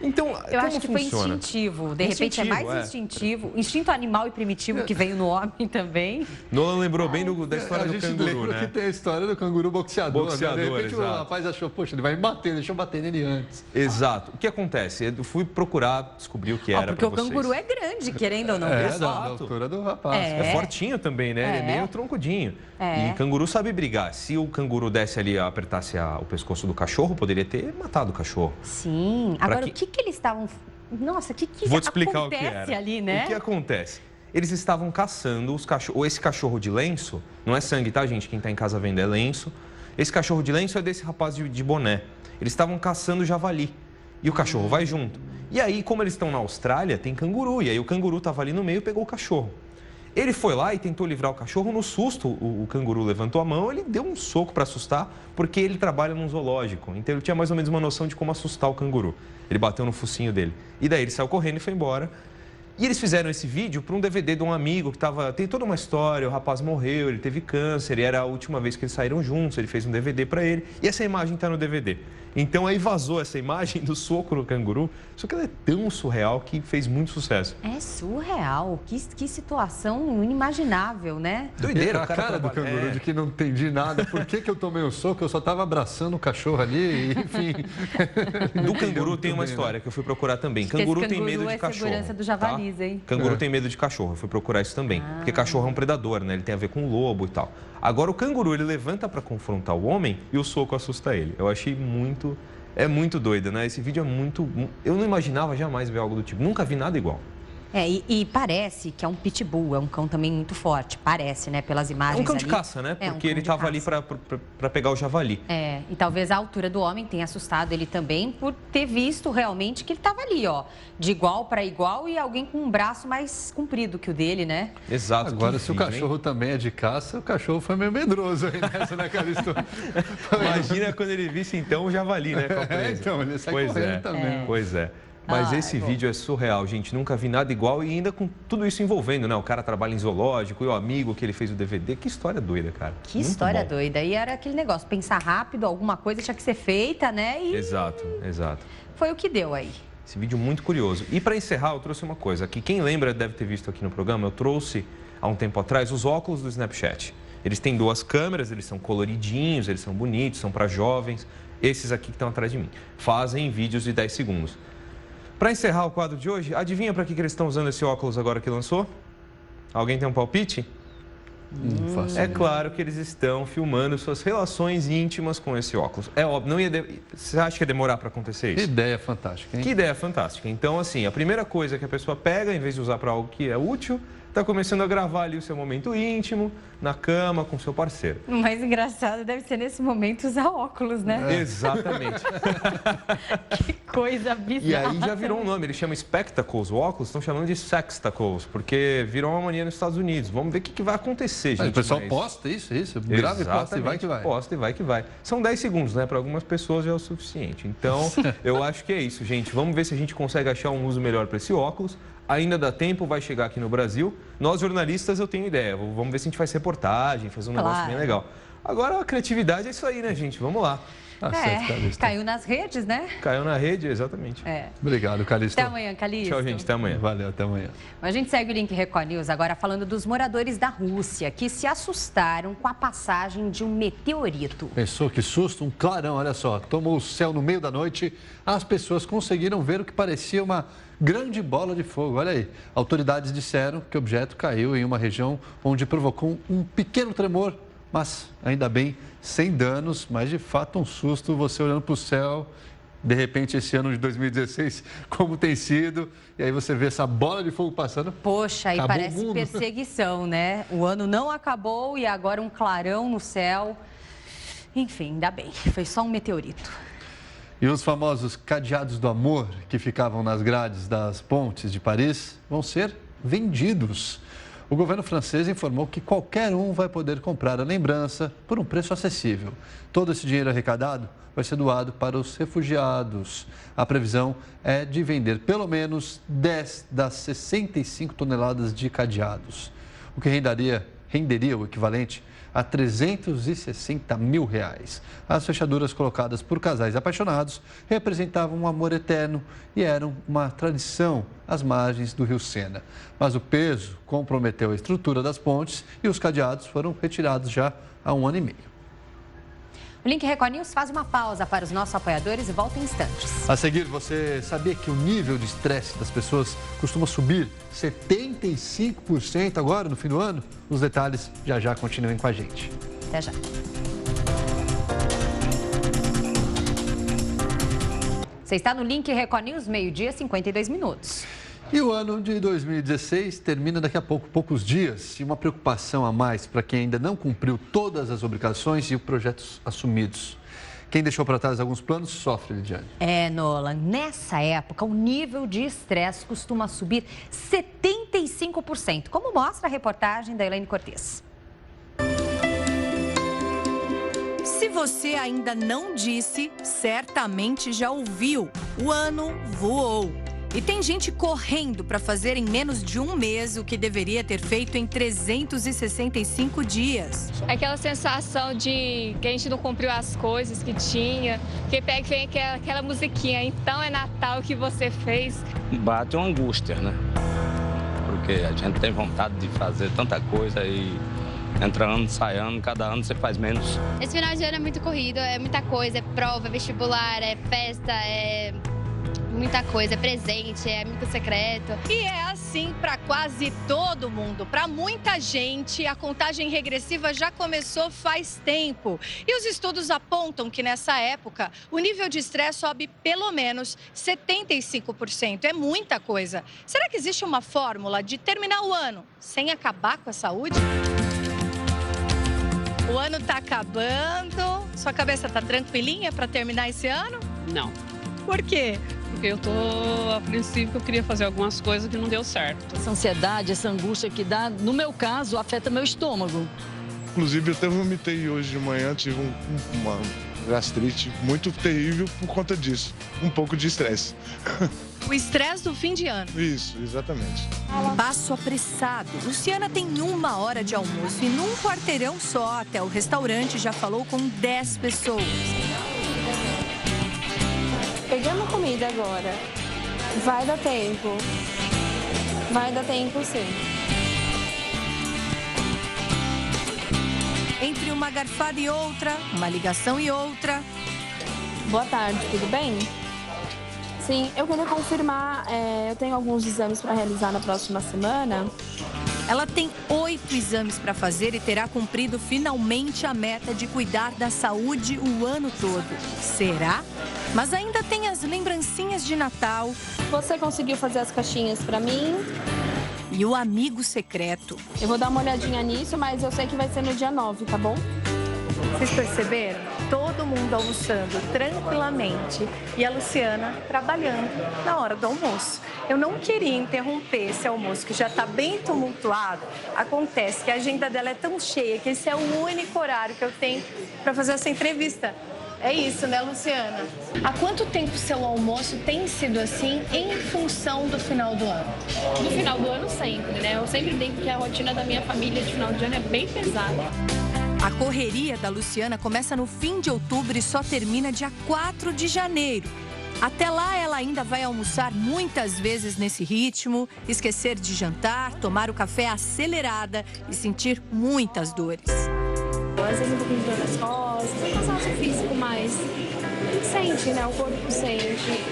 Então, eu acho que foi instintivo, de repente é mais instintivo, instinto animal e primitivo que veio no homem também. Nolan lembrou bem da história do canguru, lembra, né? Que tem a história do canguru boxeador, né? De repente exato. O rapaz achou, poxa, ele vai me bater, deixa eu bater nele antes. Exato. O que acontece? Eu fui procurar descobrir o que era porque pra vocês. O canguru é grande, querendo ou não. Da altura do rapaz. É fortinho também, né? Ele é meio troncudinho. E canguru sabe brigar. Se o canguru desse ali, apertasse o pescoço do cachorro, poderia ter matado o cachorro. Sim. Agora, o que eles estavam... Nossa, o que Vou te explicar o que era. Ali, né? O que acontece? Eles estavam caçando os cachorros... Esse cachorro de lenço, não é sangue, tá, gente? Quem tá em casa vendo é lenço. Esse cachorro de lenço é desse rapaz de boné. Eles estavam caçando javali. E o cachorro vai junto. E aí, como eles estão na Austrália, tem canguru. E aí o canguru estava ali no meio e pegou o cachorro. Ele foi lá e tentou livrar o cachorro. No susto, o canguru levantou a mão, ele deu um soco para assustar, porque ele trabalha num zoológico. Então ele tinha mais ou menos uma noção de como assustar o canguru. Ele bateu no focinho dele. E daí ele saiu correndo e foi embora. E eles fizeram esse vídeo para um DVD de um amigo que tem toda uma história. O rapaz morreu, ele teve câncer, e era a última vez que eles saíram juntos. Ele fez um DVD para ele. E essa imagem está no DVD. Então aí vazou essa imagem do soco no canguru. Só que ela é tão surreal que fez muito sucesso. É surreal. Que situação inimaginável, né? Doideira. A cara do canguru de que não entendi nada. Por que eu tomei o soco? Eu só estava abraçando o cachorro ali, enfim. Do canguru tem uma história que eu fui procurar também. Canguru tem medo de cachorro. Segurança do javalis, hein? Canguru tem medo de cachorro. Eu fui procurar isso também. Porque cachorro é um predador, né? Ele tem a ver com o lobo e tal. Agora o canguru, ele levanta para confrontar o homem e o soco assusta ele. Eu achei muito... É muito doido, né? Esse vídeo é muito... Eu não imaginava jamais ver algo do tipo. Nunca vi nada igual. E parece que é um pitbull, é um cão também muito forte. Parece, né? Pelas imagens ali. É um cão de caça, né? Porque ele estava ali para pegar o javali. E talvez a altura do homem tenha assustado ele também por ter visto realmente que ele estava ali, ó. De igual para igual e alguém com um braço mais comprido que o dele, né? Exato. Agora, se o cachorro também é de caça, o cachorro foi meio medroso aí nessa, né, Calixto? Imagina quando ele visse, então, o javali, né? Então, ele sai correndo também. Pois é. Mas esse vídeo é surreal, gente. Nunca vi nada igual e ainda com tudo isso envolvendo, né? O cara trabalha em zoológico e o amigo que ele fez o DVD. Que história doida, cara. Que história doida. E era aquele negócio, pensar rápido, alguma coisa tinha que ser feita, né? E Exato. foi o que deu aí. Esse vídeo muito curioso. E para encerrar, eu trouxe uma coisa que quem lembra deve ter visto aqui no programa. Eu trouxe há um tempo atrás os óculos do Snapchat. Eles têm 2 câmeras, eles são coloridinhos, eles são bonitos, são para jovens. Esses aqui que estão atrás de mim fazem vídeos de 10 segundos. Para encerrar o quadro de hoje, adivinha para que eles estão usando esse óculos agora que lançou? Alguém tem um palpite? É claro que eles estão filmando suas relações íntimas com esse óculos. É óbvio, você acha que ia demorar para acontecer isso? Que ideia fantástica, hein? Que ideia fantástica. Então, assim, a primeira coisa que a pessoa pega, em vez de usar para algo que é útil, está começando a gravar ali o seu momento íntimo, na cama, com seu parceiro. O mais engraçado deve ser nesse momento usar óculos, né? Exatamente. Que coisa bizarra. E aí já virou um nome, ele chama Spectacles, o óculos, estão chamando de Sextacles, porque virou uma mania nos Estados Unidos. Vamos ver o que vai acontecer, gente. O pessoal posta isso. Grava e posta e vai que vai. Posta e vai que vai. São 10 segundos, né? Para algumas pessoas já é o suficiente. Então, eu acho que é isso, gente. Vamos ver se a gente consegue achar um uso melhor para esse óculos. Ainda dá tempo, vai chegar aqui no Brasil. Nós, jornalistas, eu tenho ideia. Vamos ver se a gente faz reportagem, fazer um negócio bem legal. Agora, a criatividade é isso aí, né, gente? Vamos lá. Caiu nas redes, né? Caiu na rede, exatamente. Obrigado, Calixto. Até amanhã, Calixto. Tchau, gente. Até amanhã. Valeu, até amanhã. A gente segue o link Record News agora falando dos moradores da Rússia que se assustaram com a passagem de um meteorito. Pensou que susto? Um clarão, olha só. Tomou o céu no meio da noite. As pessoas conseguiram ver o que parecia uma grande bola de fogo. Olha aí. Autoridades disseram que o objeto caiu em uma região onde provocou um pequeno tremor, mas ainda bem, sem danos, mas de fato um susto você olhando para o céu, de repente esse ano de 2016, como tem sido, e aí você vê essa bola de fogo passando. Poxa, aí parece perseguição, né? O ano não acabou e agora um clarão no céu. Enfim, ainda bem, foi só um meteorito. E os famosos cadeados do amor que ficavam nas grades das pontes de Paris vão ser vendidos. O governo francês informou que qualquer um vai poder comprar a lembrança por um preço acessível. Todo esse dinheiro arrecadado vai ser doado para os refugiados. A previsão é de vender pelo menos 10 das 65 toneladas de cadeados, o que renderia o equivalente a R$360 mil. As fechaduras colocadas por casais apaixonados representavam um amor eterno e eram uma tradição às margens do rio Sena. Mas o peso comprometeu a estrutura das pontes e os cadeados foram retirados já há 1 ano e meio. O Link Record News faz uma pausa para os nossos apoiadores e volta em instantes. A seguir, você sabia que o nível de estresse das pessoas costuma subir 75% agora, no fim do ano? Os detalhes já continuem com a gente. Até já. Você está no Link Record News, 12h52. E o ano de 2016 termina daqui a poucos dias. E uma preocupação a mais para quem ainda não cumpriu todas as obrigações e projetos assumidos. Quem deixou para trás alguns planos sofre, Lidiane. Nolan, nessa época o nível de estresse costuma subir 75%, como mostra a reportagem da Elaine Cortez. Se você ainda não disse, certamente já ouviu. O ano voou. E tem gente correndo para fazer em menos de 1 mês o que deveria ter feito em 365 dias. Aquela sensação de que a gente não cumpriu as coisas que tinha, que pega vem aquela musiquinha, então é Natal que você fez. Bate uma angústia, né? Porque a gente tem vontade de fazer tanta coisa e entra ano, sai ano, cada ano você faz menos. Esse final de ano é muito corrido, é muita coisa, é prova, é vestibular, é festa, é muita coisa, é presente, é amigo secreto. E é assim para quase todo mundo. Para muita gente, a contagem regressiva já começou faz tempo. E os estudos apontam que nessa época, o nível de estresse sobe pelo menos 75%. É muita coisa. Será que existe uma fórmula de terminar o ano sem acabar com a saúde? O ano tá acabando. Sua cabeça tá tranquilinha para terminar esse ano? Não. Por quê? Porque eu tô apreensivo que eu queria fazer algumas coisas que não deu certo. Essa ansiedade, essa angústia que dá, no meu caso, afeta meu estômago. Inclusive, eu até vomitei hoje de manhã, tive uma gastrite muito terrível por conta disso. Um pouco de estresse. O estresse do fim de ano. Isso, exatamente. Passo apressado. Luciana tem 1 hora de almoço e num quarteirão só até o restaurante já falou com 10 pessoas. Pegamos comida agora. Vai dar tempo. Vai dar tempo, sim. Entre uma garfada e outra, uma ligação e outra. Boa tarde, tudo bem? Sim, eu queria confirmar, eu tenho alguns exames para realizar na próxima semana. Ela tem 8 exames para fazer e terá cumprido finalmente a meta de cuidar da saúde o ano todo. Será? Mas ainda tem as lembrancinhas de Natal. Você conseguiu fazer as caixinhas para mim? E o amigo secreto. Eu vou dar uma olhadinha nisso, mas eu sei que vai ser no dia 9, tá bom? Vocês perceberam? Todo mundo almoçando tranquilamente e a Luciana trabalhando na hora do almoço. Eu não queria interromper esse almoço, que já está bem tumultuado. Acontece que a agenda dela é tão cheia que esse é o único horário que eu tenho para fazer essa entrevista. É isso, né, Luciana? Há quanto tempo o seu almoço tem sido assim em função do final do ano? No final do ano sempre, né? Eu sempre brinco que a rotina da minha família de final de ano é bem pesada. A correria da Luciana começa no fim de outubro e só termina dia 4 de janeiro. Até lá, ela ainda vai almoçar muitas vezes nesse ritmo, esquecer de jantar, tomar o café acelerada e sentir muitas dores. Às vezes um pouquinho de dor nas costas, um cansaço físico, mas sente, né? O corpo sente.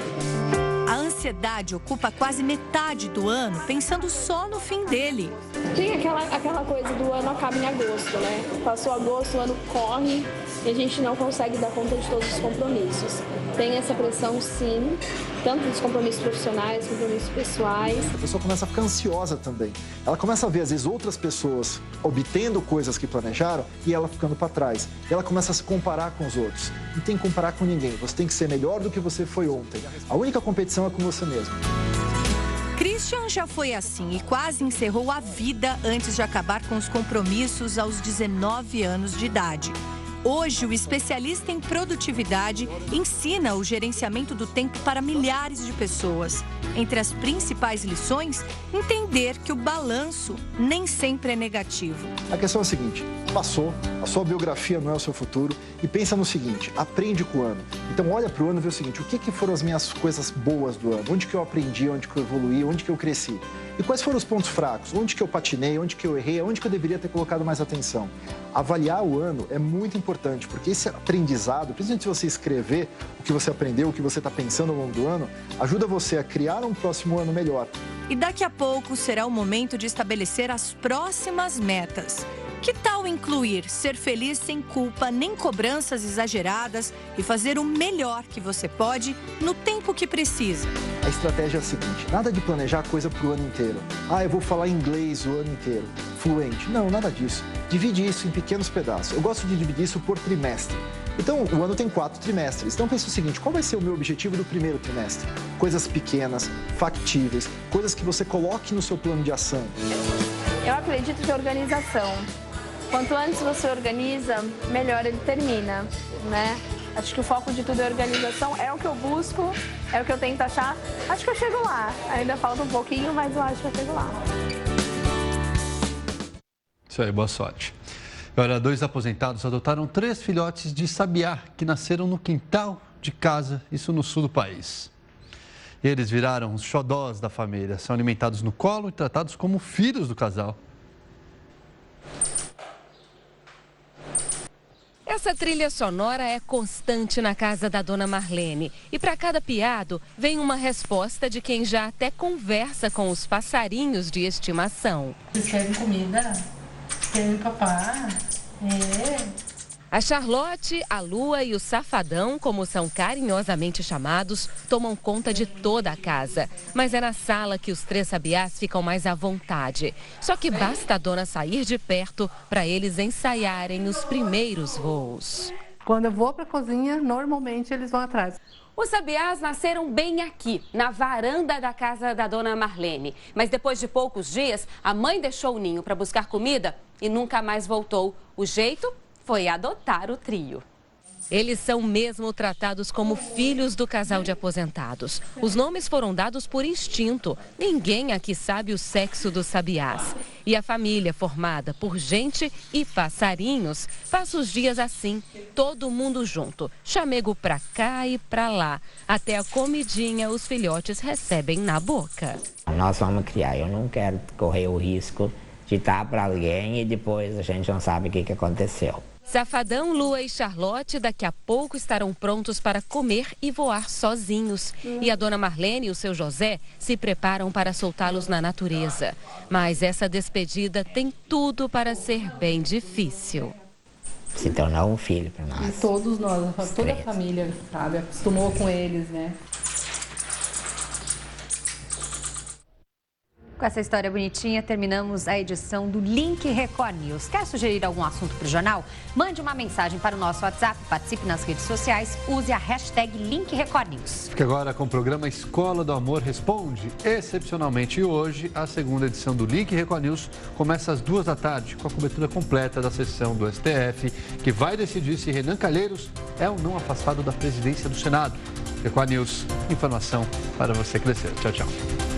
A ansiedade ocupa quase metade do ano, pensando só no fim dele. Tem aquela coisa do ano acaba em agosto, né? Passou agosto, o ano corre e a gente não consegue dar conta de todos os compromissos. Tem essa pressão, sim, tanto dos compromissos profissionais, compromissos pessoais. A pessoa começa a ficar ansiosa também. Ela começa a ver, às vezes, outras pessoas obtendo coisas que planejaram e ela ficando para trás. E ela começa a se comparar com os outros. Não tem que comparar com ninguém. Você tem que ser melhor do que você foi ontem. A única competição é com você mesmo. Christian já foi assim e quase encerrou a vida antes de acabar com os compromissos aos 19 anos de idade. Hoje, o especialista em produtividade ensina o gerenciamento do tempo para milhares de pessoas. Entre as principais lições, entender que o balanço nem sempre é negativo. A questão é a seguinte, passou, a sua biografia não é o seu futuro e pensa no seguinte, aprende com o ano. Então olha para o ano e vê o seguinte, o que foram as minhas coisas boas do ano? Onde que eu aprendi, onde que eu evoluí, onde que eu cresci? E quais foram os pontos fracos? Onde que eu patinei, onde que eu errei, onde que eu deveria ter colocado mais atenção? Avaliar o ano é muito importante, porque esse aprendizado, principalmente se você escrever o que você aprendeu, o que você está pensando ao longo do ano, ajuda você a criar um próximo ano melhor. E daqui a pouco será o momento de estabelecer as próximas metas. Que tal incluir ser feliz sem culpa nem cobranças exageradas e fazer o melhor que você pode no tempo que precisa? A estratégia é a seguinte, nada de planejar coisa para o ano inteiro. Eu vou falar inglês o ano inteiro, fluente. Não, nada disso. Divide isso em pequenos pedaços. Eu gosto de dividir isso por trimestre. Então, o ano tem 4 trimestres. Então, pensa o seguinte, qual vai ser o meu objetivo do primeiro trimestre? Coisas pequenas, factíveis, coisas que você coloque no seu plano de ação. Eu acredito que a organização, quanto antes você organiza, melhor ele termina, né? Acho que o foco de tudo é organização, é o que eu busco, é o que eu tento achar. Acho que eu chego lá, ainda falta um pouquinho, mas eu acho que eu chego lá. Isso aí, boa sorte. Olha, 2 aposentados adotaram 3 filhotes de sabiá que nasceram no quintal de casa, isso no sul do país. E eles viraram os xodós da família, são alimentados no colo e tratados como filhos do casal. Essa trilha sonora é constante na casa da dona Marlene. E para cada piado, vem uma resposta de quem já até conversa com os passarinhos de estimação. Vocês querem comida? Querem papá? É. A Charlotte, a Lua e o Safadão, como são carinhosamente chamados, tomam conta de toda a casa. Mas é na sala que os 3 sabiás ficam mais à vontade. Só que basta a dona sair de perto para eles ensaiarem os primeiros voos. Quando eu vou para a cozinha, normalmente eles vão atrás. Os sabiás nasceram bem aqui, na varanda da casa da dona Marlene. Mas depois de poucos dias, a mãe deixou o ninho para buscar comida e nunca mais voltou. O jeito foi adotar o trio. Eles são mesmo tratados como filhos do casal de aposentados. Os nomes foram dados por instinto. Ninguém aqui sabe o sexo dos sabiás. E a família, formada por gente e passarinhos, passa os dias assim, todo mundo junto. Chamego pra cá e pra lá. Até a comidinha os filhotes recebem na boca. Nós vamos criar. Eu não quero correr o risco de dar para alguém e depois a gente não sabe o que aconteceu. Safadão, Lua e Charlotte daqui a pouco estarão prontos para comer e voar sozinhos. E a dona Marlene e o seu José se preparam para soltá-los na natureza. Mas essa despedida tem tudo para ser bem difícil. Se tornar um filho para nós. E todos nós, toda a família, sabe, acostumou com eles, né? Com essa história bonitinha, terminamos a edição do Link Record News. Quer sugerir algum assunto para o jornal? Mande uma mensagem para o nosso WhatsApp, participe nas redes sociais, use a hashtag Link Record News. Fique agora com o programa Escola do Amor Responde. Excepcionalmente hoje, a segunda edição do Link Record News começa às 2 da tarde, com a cobertura completa da sessão do STF, que vai decidir se Renan Calheiros é ou não afastado da presidência do Senado. Record News, informação para você crescer. Tchau, tchau.